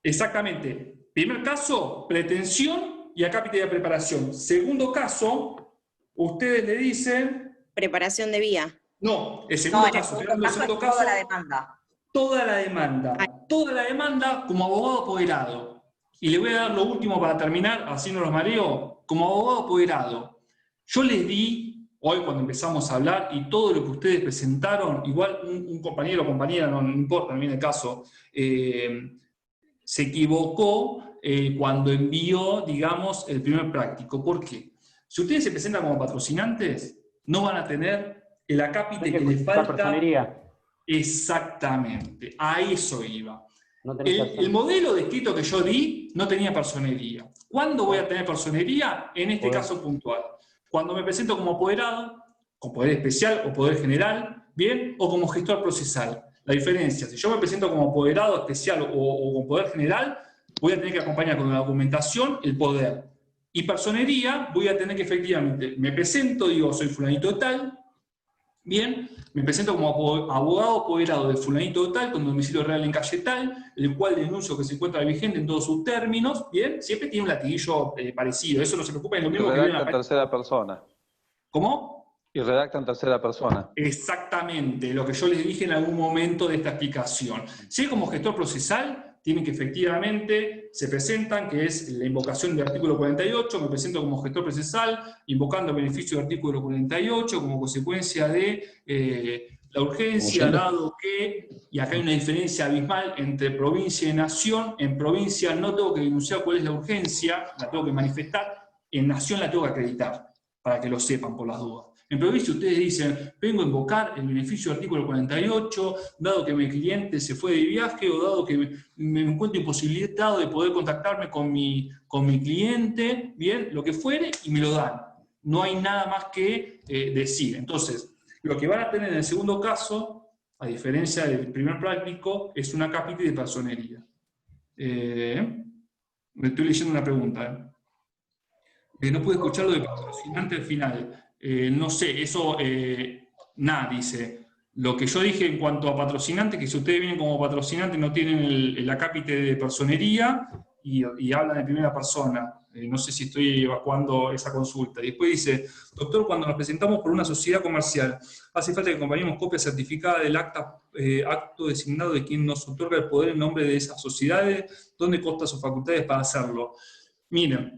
Exactamente. Primer caso, pretensión y acápite de preparación. Segundo caso, ustedes le dicen... Preparación de vía. No, el segundo caso. Toda la demanda. Toda la demanda. Toda la demanda como abogado apoderado. Y le voy a dar lo último para terminar, así no los mareo. Como abogado apoderado, yo les di, hoy cuando empezamos a hablar, y todo lo que ustedes presentaron, igual un compañero o compañera, no importa, no viene el caso, se equivocó cuando envió, digamos, el primer práctico. ¿Por qué? Si ustedes se presentan como patrocinantes, no van a tener el acápite que les falta. Exactamente, a eso iba. No el modelo de escrito que yo di no tenía personería. ¿Cuándo voy a tener personería? En este caso puntual. Cuando me presento como apoderado, con poder especial o poder general, ¿bien? O como gestor procesal. La diferencia, si yo me presento como apoderado especial o con poder general, voy a tener que acompañar con la documentación el poder. Y personería, voy a tener que efectivamente, me presento, digo, soy fulanito de tal, bien, me presento como abogado apoderado de fulanito de tal, con domicilio real en calle tal, el cual denuncio que se encuentra vigente en todos sus términos, bien, siempre tiene un latiguillo parecido, eso no se preocupa, es lo mismo que viene en la tercera persona. ¿Cómo? Y redacta en tercera persona. Exactamente, lo que yo les dije en algún momento de esta explicación. Si como gestor procesal, tienen que efectivamente, se presentan, que es la invocación del artículo 48, me presento como gestor procesal, invocando el beneficio del artículo 48 como consecuencia de la urgencia, dado que, y acá hay una diferencia abismal entre provincia y nación, en provincia no tengo que denunciar cuál es la urgencia, la tengo que manifestar, en nación la tengo que acreditar, para que lo sepan por las dudas. En provincia ustedes dicen, vengo a invocar el beneficio del artículo 48, dado que mi cliente se fue de viaje, o dado que me encuentro imposibilitado de poder contactarme con mi cliente, bien, lo que fuere, y me lo dan. No hay nada más que decir. Entonces, lo que van a tener en el segundo caso, a diferencia del primer práctico, es una cápita de personería. Me estoy leyendo una pregunta. No pude escuchar lo de patrocinante al final. No sé, eso, nada, dice. Lo que yo dije en cuanto a patrocinante, que si ustedes vienen como patrocinante no tienen el acápite de personería y hablan de primera persona. No sé si estoy evacuando esa consulta. Y después dice, doctor, cuando nos presentamos por una sociedad comercial, hace falta que acompañemos copia certificada del acto designado de quien nos otorga el poder en nombre de esas sociedades, ¿dónde consta sus facultades para hacerlo? Miren,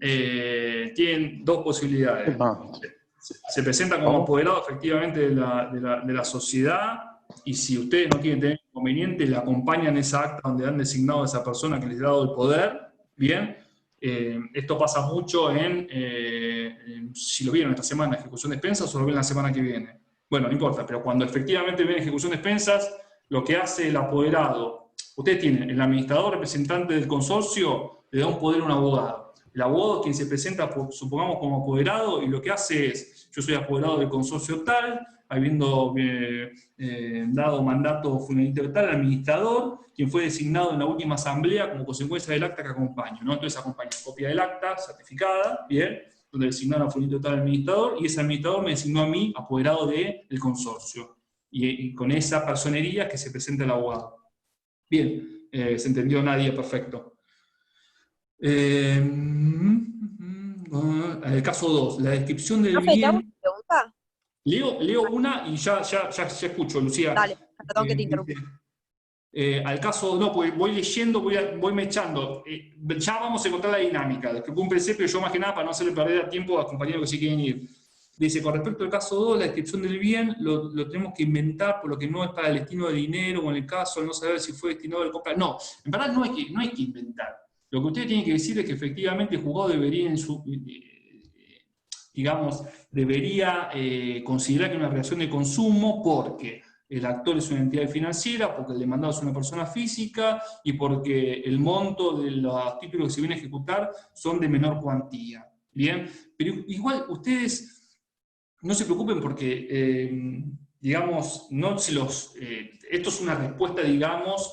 tienen dos posibilidades. Se presenta como apoderado efectivamente de la sociedad, y si ustedes no quieren tener inconveniente, le acompañan esa acta donde han designado a esa persona que les ha dado el poder, ¿bien? Esto pasa mucho si lo vieron esta semana, ejecución de expensas, o lo ven la semana que viene. Bueno, no importa, pero cuando efectivamente ven ejecución de expensas, lo que hace el apoderado, ustedes tienen el administrador representante del consorcio, le da un poder a un abogado. El abogado es quien se presenta, supongamos, como apoderado, y lo que hace es, yo soy apoderado del consorcio tal, habiendo dado mandato funerario tal al administrador, quien fue designado en la última asamblea como consecuencia del acta que acompaño, ¿no? Entonces acompaña copia del acta, certificada, bien, donde designaron a funerario tal al administrador, y ese administrador me designó a mí apoderado del consorcio. Y con esa personería que se presenta el abogado. Bien, ¿se entendió nadie? Perfecto. El caso 2, la descripción del bien. ¿Te hago una pregunta? Leo una y ya escucho, Lucía. Dale, perdón que te interrumpa. Al caso, no, pues voy leyendo, voy mechando. Ya vamos a encontrar la dinámica. Los que cumple pero yo más que nada para no hacerle perder tiempo a compañeros que sí quieren ir. Dice, con respecto al caso 2, la descripción del bien lo tenemos que inventar por lo que no es para el destino de dinero, o en el caso de no saber si fue destinado a la compra. No, en verdad no hay que inventar. Lo que ustedes tienen que decir es que efectivamente el juzgado debería, debería considerar que es una relación de consumo porque el actor es una entidad financiera, porque el demandado es una persona física y porque el monto de los títulos que se vienen a ejecutar son de menor cuantía. Bien, pero igual ustedes no se preocupen porque, no se esto es una respuesta,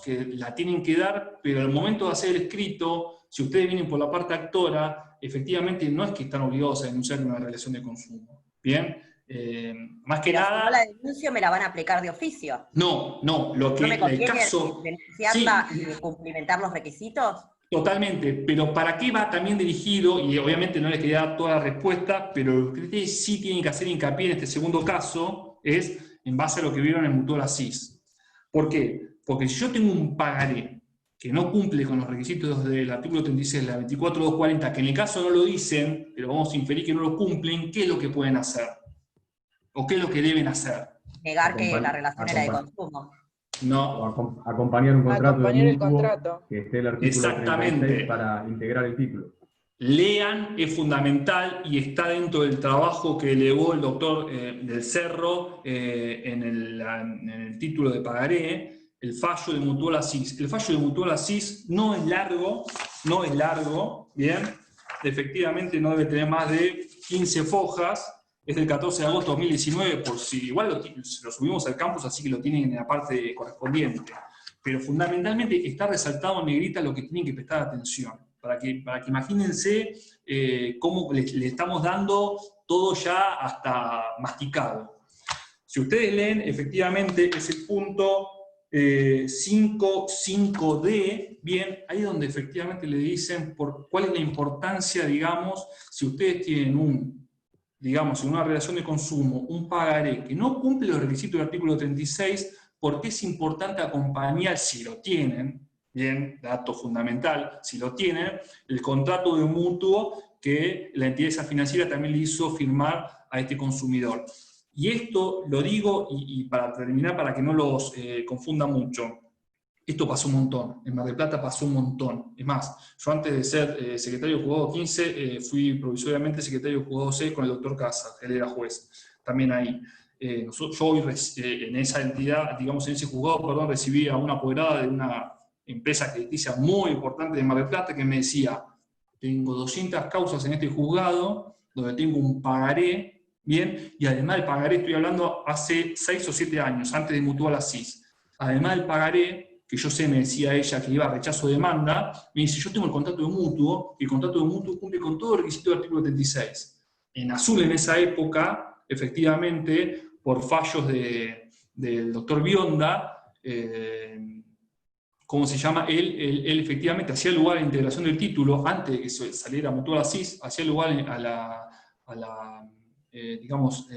que la tienen que dar, pero al momento de hacer el escrito, si ustedes vienen por la parte actora, efectivamente no es que están obligados a denunciar una relación de consumo. ¿Bien? Más que nada... Si no la denuncio, me la van a aplicar de oficio. No, lo que ¿No me conviene el caso... denunciarla y cumplimentar los requisitos? Totalmente, pero ¿para qué va también dirigido? Y obviamente no les quería dar toda la respuesta, pero lo que ustedes sí tienen que hacer hincapié en este segundo caso es en base a lo que vieron en Mutual Asís. ¿Por qué? Porque si yo tengo un pagaré que no cumple con los requisitos del artículo 36 de la 24240, que en el caso no lo dicen, pero vamos a inferir que no lo cumplen, ¿qué es lo que pueden hacer? ¿O qué es lo que deben hacer? Negar que la relación era de consumo. No. Acompañar un contrato Acompañar de el mutuo contrato. que esté el artículo 36 para integrar el título. Lean, es fundamental y está dentro del trabajo que elevó el doctor del Cerro en el título de pagaré, el fallo de Mutual Asís. El fallo de Mutual Asís no es largo, bien, efectivamente no debe tener más de 15 fojas, es del 14 de agosto de 2019, por si igual lo subimos al campus, así que lo tienen en la parte correspondiente. Pero fundamentalmente está resaltado en negrita lo que tienen que prestar atención, para que imagínense cómo le estamos dando todo ya hasta masticado. Si ustedes leen, efectivamente es el punto 5.5d, bien, ahí es donde efectivamente le dicen cuál es la importancia, si ustedes tienen digamos, en una relación de consumo, un pagaré que no cumple los requisitos del artículo 36, porque es importante acompañar, si lo tienen, bien, dato fundamental, si lo tienen, el contrato de mutuo que la entidad esa financiera también le hizo firmar a este consumidor. Y esto lo digo, y para terminar, para que no los confunda mucho, esto pasó un montón, en Mar del Plata pasó un montón. Es más, yo antes de ser secretario de Juzgado 15, fui provisoriamente secretario de Juzgado 6 con el doctor Casas, él era juez, también ahí. Yo hoy en esa entidad, digamos en ese juzgado, perdón, recibí a una apoderada de una empresa crediticia muy importante de Mar del Plata que me decía, tengo 200 causas en este juzgado, donde tengo un pagaré, bien, y además del pagaré, estoy hablando hace 6 o 7 años, antes de Mutual Asís, además del pagaré, que yo sé, me decía ella que iba a rechazo de demanda, me dice, yo tengo el contrato de mutuo, y el contrato de mutuo cumple con todo el requisito del artículo 36. En azul, en esa época, efectivamente, por fallos del doctor Bionda, ¿cómo se llama? Él efectivamente hacía lugar a la integración del título, antes de que saliera Mutual Asís, hacía lugar a la digamos,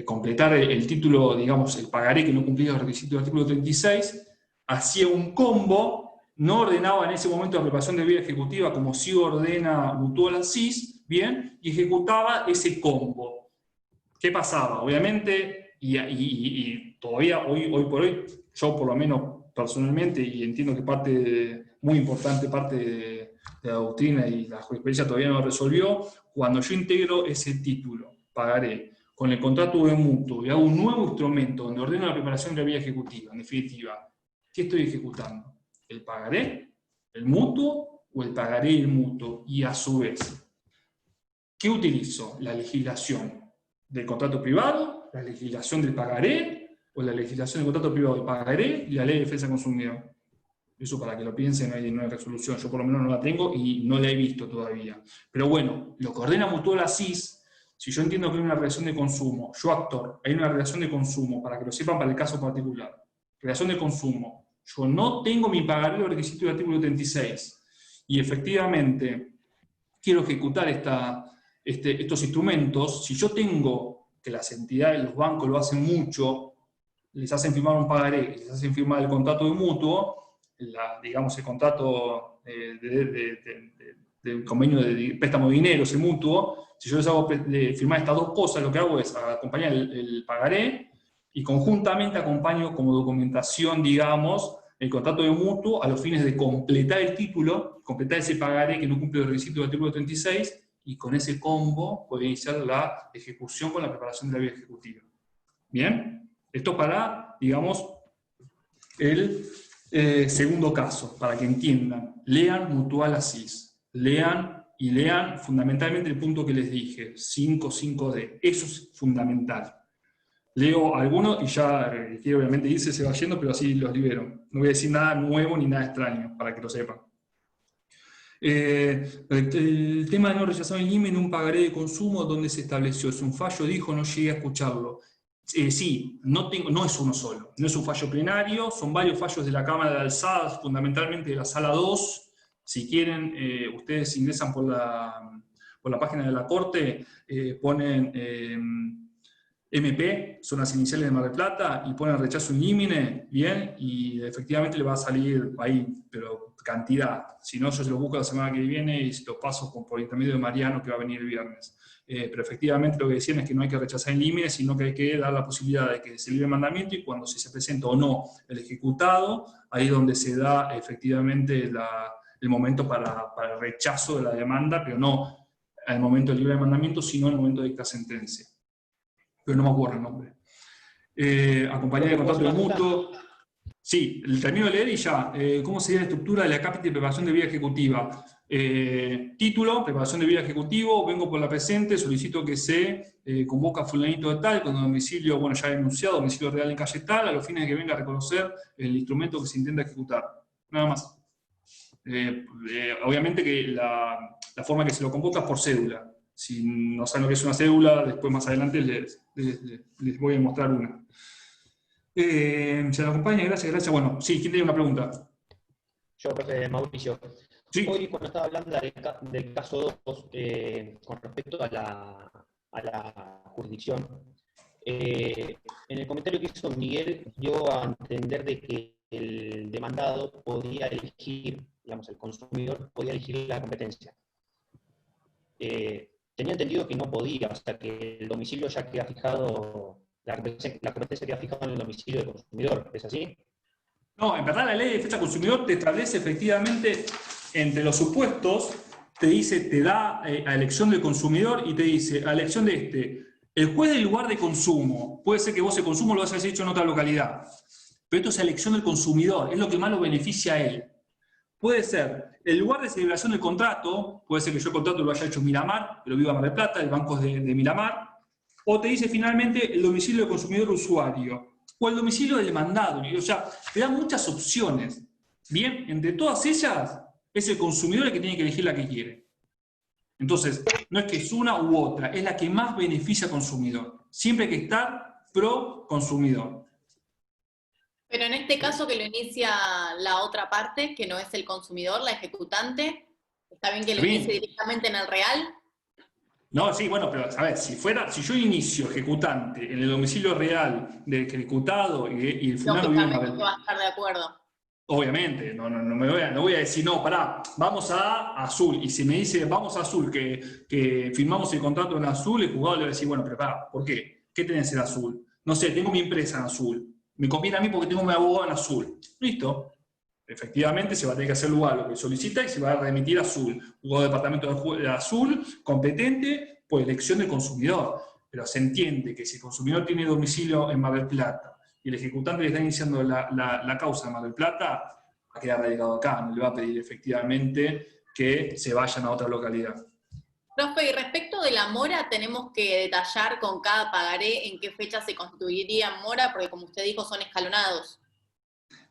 completar el título, digamos, el pagaré que no cumplía los requisitos del artículo 36, hacía un combo, no ordenaba en ese momento la preparación de vía ejecutiva como sí ordena Mutual Asís, bien, y ejecutaba ese combo. ¿Qué pasaba? Obviamente, y todavía hoy por hoy, yo por lo menos personalmente, y entiendo que muy importante parte de la doctrina y la jurisprudencia todavía no lo resolvió, cuando yo integro ese título, pagaré, con el contrato de mutuo y hago un nuevo instrumento donde ordeno la preparación de la vía ejecutiva, en definitiva, ¿qué estoy ejecutando? ¿El pagaré, el mutuo o el pagaré y el mutuo? Y a su vez, ¿qué utilizo? ¿La legislación del contrato privado, la legislación del pagaré o la legislación del contrato privado del pagaré y la ley de defensa del consumidor? Eso para que lo piensen, no hay resolución, yo por lo menos no la tengo y no la he visto todavía. Pero bueno, lo que ordena Mutual Asís, si yo entiendo que hay una relación de consumo, yo actor, hay una relación de consumo, para que lo sepan para el caso particular, relación de consumo, yo no tengo mi pagaré los requisitos del artículo 36 y efectivamente quiero ejecutar estos instrumentos, si yo tengo que las entidades, los bancos lo hacen mucho, les hacen firmar un pagaré, les hacen firmar el contrato de mutuo, digamos el contrato del convenio de préstamo de dinero, ese mutuo, si yo les hago firmar estas dos cosas, lo que hago es acompañar el pagaré y conjuntamente acompaño como documentación, digamos, el contrato de mutuo a los fines de completar el título, completar ese pagaré que no cumple los requisitos del artículo 36, y con ese combo puede iniciar la ejecución con la preparación de la vía ejecutiva. ¿Bien? Esto para, digamos, el segundo caso, para que entiendan. Lean Mutual Asís. Lean y lean fundamentalmente el punto que les dije, 5.5D. Eso es fundamental. Leo algunos y ya quiero obviamente irse, se va yendo, pero así los libero. No voy a decir nada nuevo ni nada extraño, para que lo sepan. El tema de no rechazar el IME en un pagaré de consumo, ¿dónde se estableció? ¿Es un fallo? Dijo, no llegué a escucharlo. Sí, no es uno solo, no es un fallo plenario, son varios fallos de la Cámara de Alzadas, fundamentalmente de la Sala 2. Si quieren, ustedes ingresan por la página de la Corte, ponen MP, son las iniciales de Mar del Plata, y ponen rechazo in limine, bien, y efectivamente le va a salir ahí, pero cantidad. Si no, yo se lo busco la semana que viene y se lo paso por intermedio de Mariano, que va a venir el viernes. Pero efectivamente lo que decían es que no hay que rechazar in limine, sino que hay que dar la posibilidad de que se libre el mandamiento, y cuando se presenta o no el ejecutado, ahí es donde se da efectivamente el momento para el rechazo de la demanda, pero no al momento del libre mandamiento, sino al momento de dictar sentencia. Pero no me acuerdo el nombre. Acompañar el contrato de mutuo. Sí, termino de leer y ya. ¿Cómo sería la estructura de la cápita de preparación de vía ejecutiva? Título, preparación de vía ejecutivo, vengo por la presente, solicito que se convoca a fulanito de tal, con domicilio, bueno, ya he enunciado, domicilio real en calle tal, a los fines de que venga a reconocer el instrumento que se intenta ejecutar. Nada más. Obviamente que la forma que se lo convoca es por cédula. Si no saben lo que es una cédula, después más adelante les voy a mostrar una. ¿Se nos acompaña? Gracias. Bueno, sí, ¿quién tiene una pregunta? Yo, profe Mauricio. Sí. Hoy, cuando estaba hablando del caso 2, con respecto a a la jurisdicción. En el comentario que hizo Miguel, dio a entender de que el demandado podía elegir, digamos, el consumidor podía elegir la competencia. Tenía entendido que no podía, o sea, que el domicilio ya queda fijado, la competencia queda fijada en el domicilio del consumidor, ¿es así? No, en verdad la ley de defensa del consumidor te establece efectivamente entre los supuestos, te dice, te da a elección del consumidor y te dice, a elección de el juez del lugar de consumo, puede ser que vos el consumo lo hayas hecho en otra localidad, pero esto es elección del consumidor, es lo que más lo beneficia a él. Puede ser el lugar de celebración del contrato, puede ser que yo el contrato lo haya hecho en Miramar, pero vivo en Mar del Plata, el banco es de Miramar, o te dice finalmente el domicilio del consumidor usuario, o el domicilio del demandado. O sea, te da muchas opciones. Bien, entre todas ellas, es el consumidor el que tiene que elegir la que quiere. Entonces, no es que es una u otra, es la que más beneficia al consumidor. Siempre hay que estar pro consumidor. Pero en este caso que lo inicia la otra parte, que no es el consumidor, la ejecutante, ¿está bien que lo inicie directamente en el real? No, sí, bueno, pero a ver, si yo inicio ejecutante en el domicilio real del ejecutado y el fulano vive en Mar del Lógicamente va a estar de acuerdo. Obviamente, no voy a decir, no, pará, vamos a Azul. Y si me dice, vamos a Azul, que firmamos el contrato en Azul, el jugador le va a decir, bueno, pero pará, ¿por qué? ¿Qué tenés en Azul? No sé, tengo mi empresa en Azul. Me conviene a mí porque tengo mi abogado en Azul. Listo. Efectivamente, se va a tener que hacer lugar lo que solicita y se va a remitir a Azul. Juzgado de departamento de Azul, competente por elección del consumidor. Pero se entiende que si el consumidor tiene domicilio en Mar del Plata y el ejecutante le está iniciando la causa en Mar del Plata, va a quedar radicado acá, no le va a pedir efectivamente que se vayan a otra localidad. Profe, y respecto de la mora, tenemos que detallar con cada pagaré en qué fecha se constituiría mora, porque como usted dijo, son escalonados.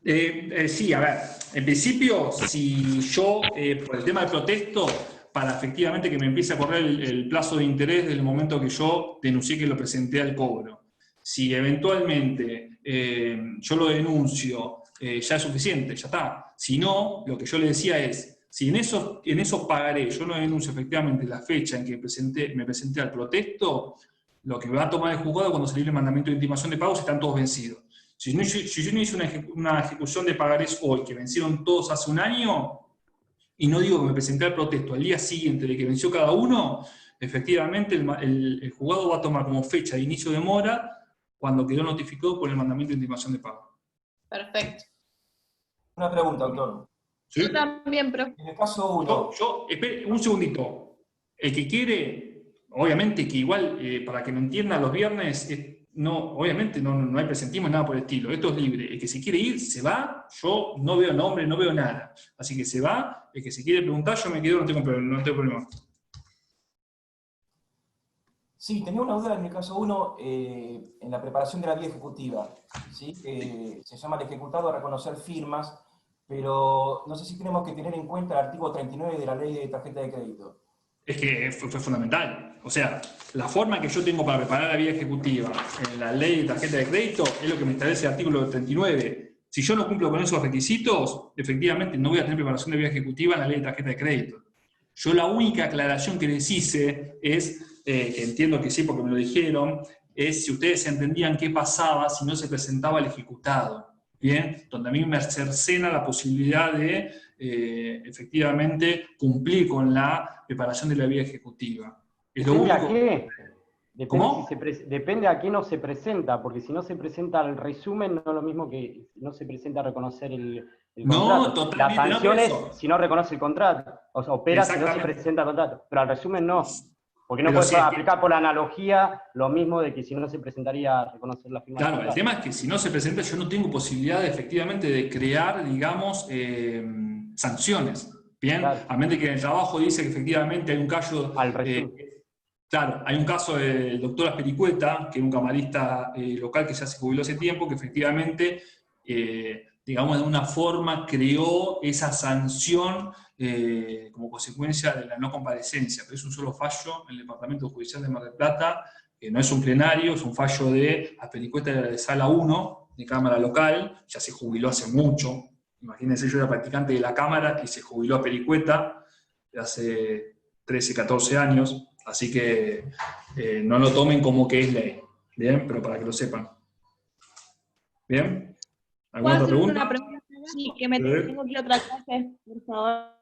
Sí, a ver, en principio, si yo, por el tema del protesto, para efectivamente que me empiece a correr el plazo de interés desde el momento que yo denuncié que lo presenté al cobro. Si eventualmente yo lo denuncio, ya es suficiente, ya está. Si no, lo que yo le decía es, si en esos pagaré yo no denuncio efectivamente la fecha en que me presenté al protesto, lo que va a tomar el juzgado cuando se libre el mandamiento de intimación de pagos están todos vencidos. Si yo no hice una ejecución de pagarés hoy, que vencieron todos hace un año, y no digo que me presenté al protesto al día siguiente de que venció cada uno, efectivamente el juzgado va a tomar como fecha de inicio de mora cuando quedó notificado por el mandamiento de intimación de pago. Perfecto. Una pregunta, doctor. ¿Sí? Yo también, profe. En el caso 1. Espere un segundito. El que quiere, obviamente que igual, para que me entienda, los viernes, obviamente no hay presentismo, nada por el estilo. Esto es libre. El que se quiere ir, se va. Yo no veo nombre, no veo nada. Así que se va. El que se quiere preguntar, yo me quedo, no tengo problema. Sí, tenía una duda en el caso 1, en la preparación de la vía ejecutiva. ¿Sí? Se llama el ejecutado a reconocer firmas, pero no sé si tenemos que tener en cuenta el artículo 39 de la ley de tarjeta de crédito. Es que fue fundamental. O sea, la forma que yo tengo para preparar la vía ejecutiva en la ley de tarjeta de crédito es lo que me establece el artículo 39. Si yo no cumplo con esos requisitos, efectivamente no voy a tener preparación de vía ejecutiva en la ley de tarjeta de crédito. Yo la única aclaración que les hice es, que entiendo que sí porque me lo dijeron, es si ustedes entendían qué pasaba si no se presentaba el ejecutado. Bien, donde a mí me cercena la posibilidad de efectivamente cumplir con la preparación de la vía ejecutiva. Es lo ¿Depende único. a qué? Depende, ¿Cómo? Depende a qué no se presenta, porque si no se presenta el resumen, no es lo mismo que no se presenta a reconocer el contrato. No, totalmente. La sanción no, es si no reconoce el contrato, o sea, opera si no se Exactamente. presenta el contrato, pero al resumen no. Porque no Pero puedes si es que- aplicar por la analogía lo mismo de que si no se presentaría a reconocer la firma. del Claro, el contrato. tema es que si no se presenta, yo no tengo posibilidad efectivamente de crear, digamos, sanciones. Bien, Claro. a menos de que en el trabajo dice que efectivamente hay un caso. Al resumen. Claro, hay un caso del doctor Aspericueta, que es un camarista local que ya se jubiló hace tiempo, que efectivamente, digamos, de una forma creó esa sanción como consecuencia de la no comparecencia. Pero es un solo fallo en el Departamento Judicial de Mar del Plata, que no es un plenario, es un fallo de Aspericueta de Sala 1, de Cámara Local, ya se jubiló hace mucho. Imagínense, yo era practicante de la Cámara y se jubiló Aspericueta hace 13, 14 años. Así que no lo tomen como que es ley. Bien, pero para que lo sepan. ¿Bien? ¿Alguna otra pregunta? Una pregunta? Sí, que me tengo que ir a otra clase, por favor.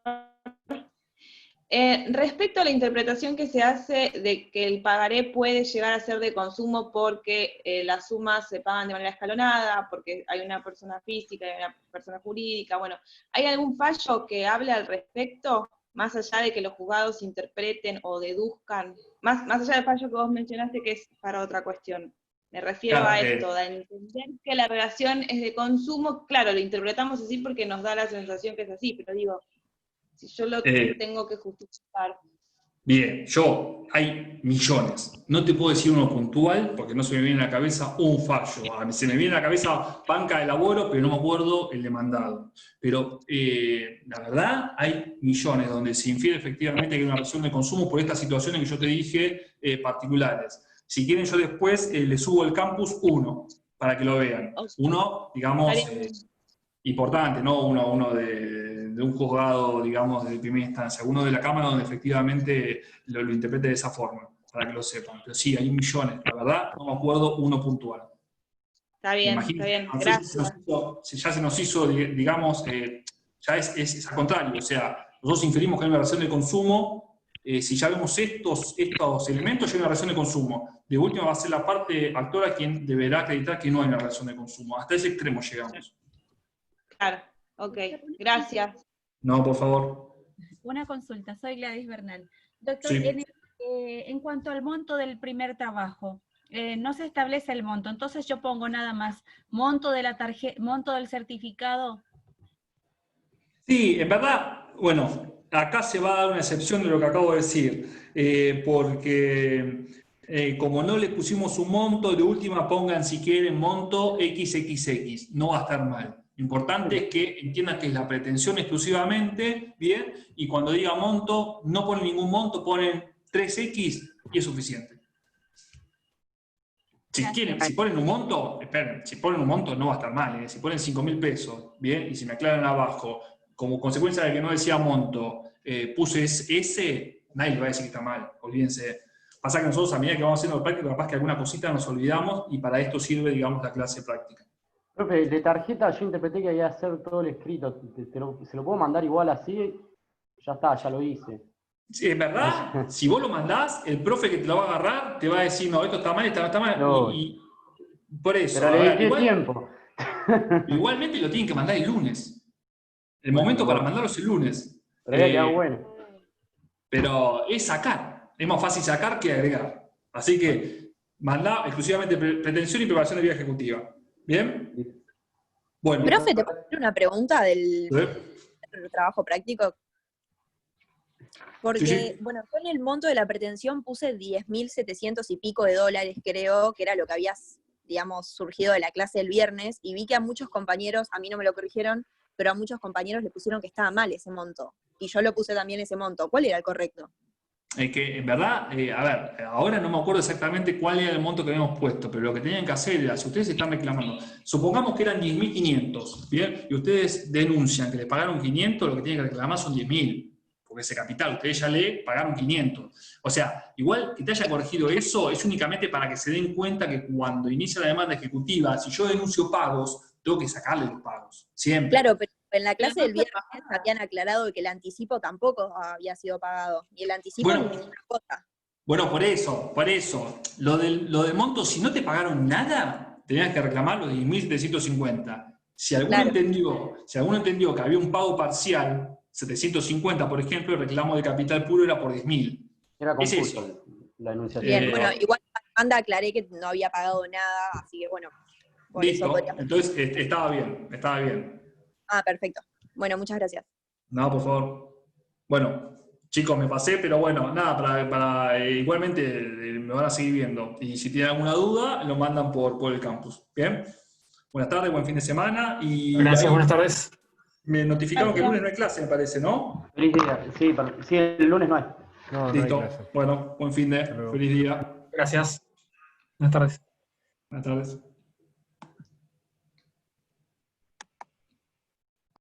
Respecto a la interpretación que se hace de que el pagaré puede llegar a ser de consumo porque las sumas se pagan de manera escalonada, porque hay una persona física y una persona jurídica, bueno, ¿hay algún fallo que hable al respecto, más allá de que los juzgados interpreten o deduzcan, más allá del fallo que vos mencionaste que es para otra cuestión? Me refiero a esto, a entender que la relación es de consumo, claro, lo interpretamos así porque nos da la sensación que es así, pero digo, si yo lo tengo que justificar. Bien, hay millones. No te puedo decir uno puntual, porque no se me viene a la cabeza un fallo. Se me viene a la cabeza banca de laboro, pero no me acuerdo el demandado. Pero la verdad, hay millones donde se infiere efectivamente que hay una relación de consumo por estas situaciones que yo te dije particulares. Si quieren, yo después les subo el campus 1, para que lo vean. Uno, digamos, importante, no uno de un juzgado, digamos, de primera instancia, uno de la Cámara donde efectivamente lo interprete de esa forma, para que lo sepan. Pero sí, hay millones, la verdad, no me acuerdo uno puntual. Está bien, gracias. Si ya se nos hizo, digamos, ya es al contrario, o sea, nosotros inferimos que hay una relación de consumo, si ya vemos estos elementos, ya hay una relación de consumo. De última va a ser la parte actora quien deberá acreditar que no hay una relación de consumo. Hasta ese extremo llegamos. Claro, ok, gracias. No, por favor. Una consulta, soy Gladys Bernal. Doctor, Sí. en cuanto al monto del primer trabajo, no se establece el monto, entonces yo pongo nada más monto de la tarjeta, monto del certificado. Sí, en verdad, bueno, acá se va a dar una excepción de lo que acabo de decir, porque como no le pusimos un monto, de última pongan si quieren monto XXX, no va a estar mal. Lo importante es que entiendan que es la pretensión exclusivamente, ¿bien? Y cuando diga monto, no ponen ningún monto, ponen 3X y es suficiente. Si quieren, si ponen un monto, esperen, si ponen un monto no va a estar mal, ¿eh? Si ponen 5.000 pesos, ¿bien? Y si me aclaran abajo, como consecuencia de que no decía monto, puse ese, nadie le va a decir que está mal, olvídense. Pasa que nosotros a medida que vamos haciendo el práctico, capaz que alguna cosita nos olvidamos y para esto sirve, digamos, la clase práctica. Profe, de tarjeta yo interpreté que había que hacer todo el escrito. ¿Se lo puedo mandar igual así? Ya está, ya lo hice. Sí, en verdad, si vos lo mandás, el profe que te lo va a agarrar te va a decir, no, esto está mal, está mal. No. Y por eso. Pero le dediqué tiempo. Igualmente lo tienen que mandar el lunes. El momento para mandarlo es el lunes. Pero ya quedó bueno. Pero es sacar. Es más fácil sacar que agregar. Así que mandá exclusivamente pretensión y preparación de vía ejecutiva. ¿Bien? Bueno. Profe, ¿te puedo hacer una pregunta del trabajo práctico? Porque, Sí. bueno, yo en el monto de la pretensión puse 10.700 y pico de dólares, creo, que era lo que había, digamos, surgido de la clase del viernes, y vi que a muchos compañeros, a mí no me lo corrigieron, pero a muchos compañeros le pusieron que estaba mal ese monto. Y yo lo puse también ese monto. ¿Cuál era el correcto? Que en verdad, a ver, ahora no me acuerdo exactamente cuál era el monto que habíamos puesto, pero lo que tenían que hacer era, si ustedes están reclamando, supongamos que eran 10.500, ¿bien? Y ustedes denuncian que les pagaron 500, lo que tienen que reclamar son 10.000, porque ese capital, ustedes ya le pagaron 500. O sea, igual que te haya corregido eso, es únicamente para que se den cuenta que cuando inicia la demanda ejecutiva, si yo denuncio pagos, tengo que sacarle los pagos, siempre. Claro, pero en la clase del viernes habían aclarado que el anticipo tampoco había sido pagado. Y el anticipo Bueno. es ninguna cosa. Bueno, por eso. Lo del monto, si no te pagaron nada, tenías que reclamar los 10.750. Si alguno entendió que había un pago parcial, 750, por ejemplo, el reclamo de capital puro era por 10.000. Era Es confuso eso. la enunciación. Bien, bueno, igual anda aclaré que no había pagado nada, así que bueno, por eso Listo. podría... Entonces, estaba bien. Ah, perfecto. Bueno, muchas gracias. No, por favor. Bueno, chicos, me pasé, pero bueno, nada, igualmente me van a seguir viendo. Y si tienen alguna duda, lo mandan por el campus. ¿Bien? Buenas tardes, buen fin de semana. Y Gracias, buenas tardes. Me notificaron que el lunes no hay clase, me parece, ¿no? Feliz día. Sí, el lunes no hay. Listo. Bueno, buen fin de. Feliz día. Gracias. Buenas tardes. Buenas tardes.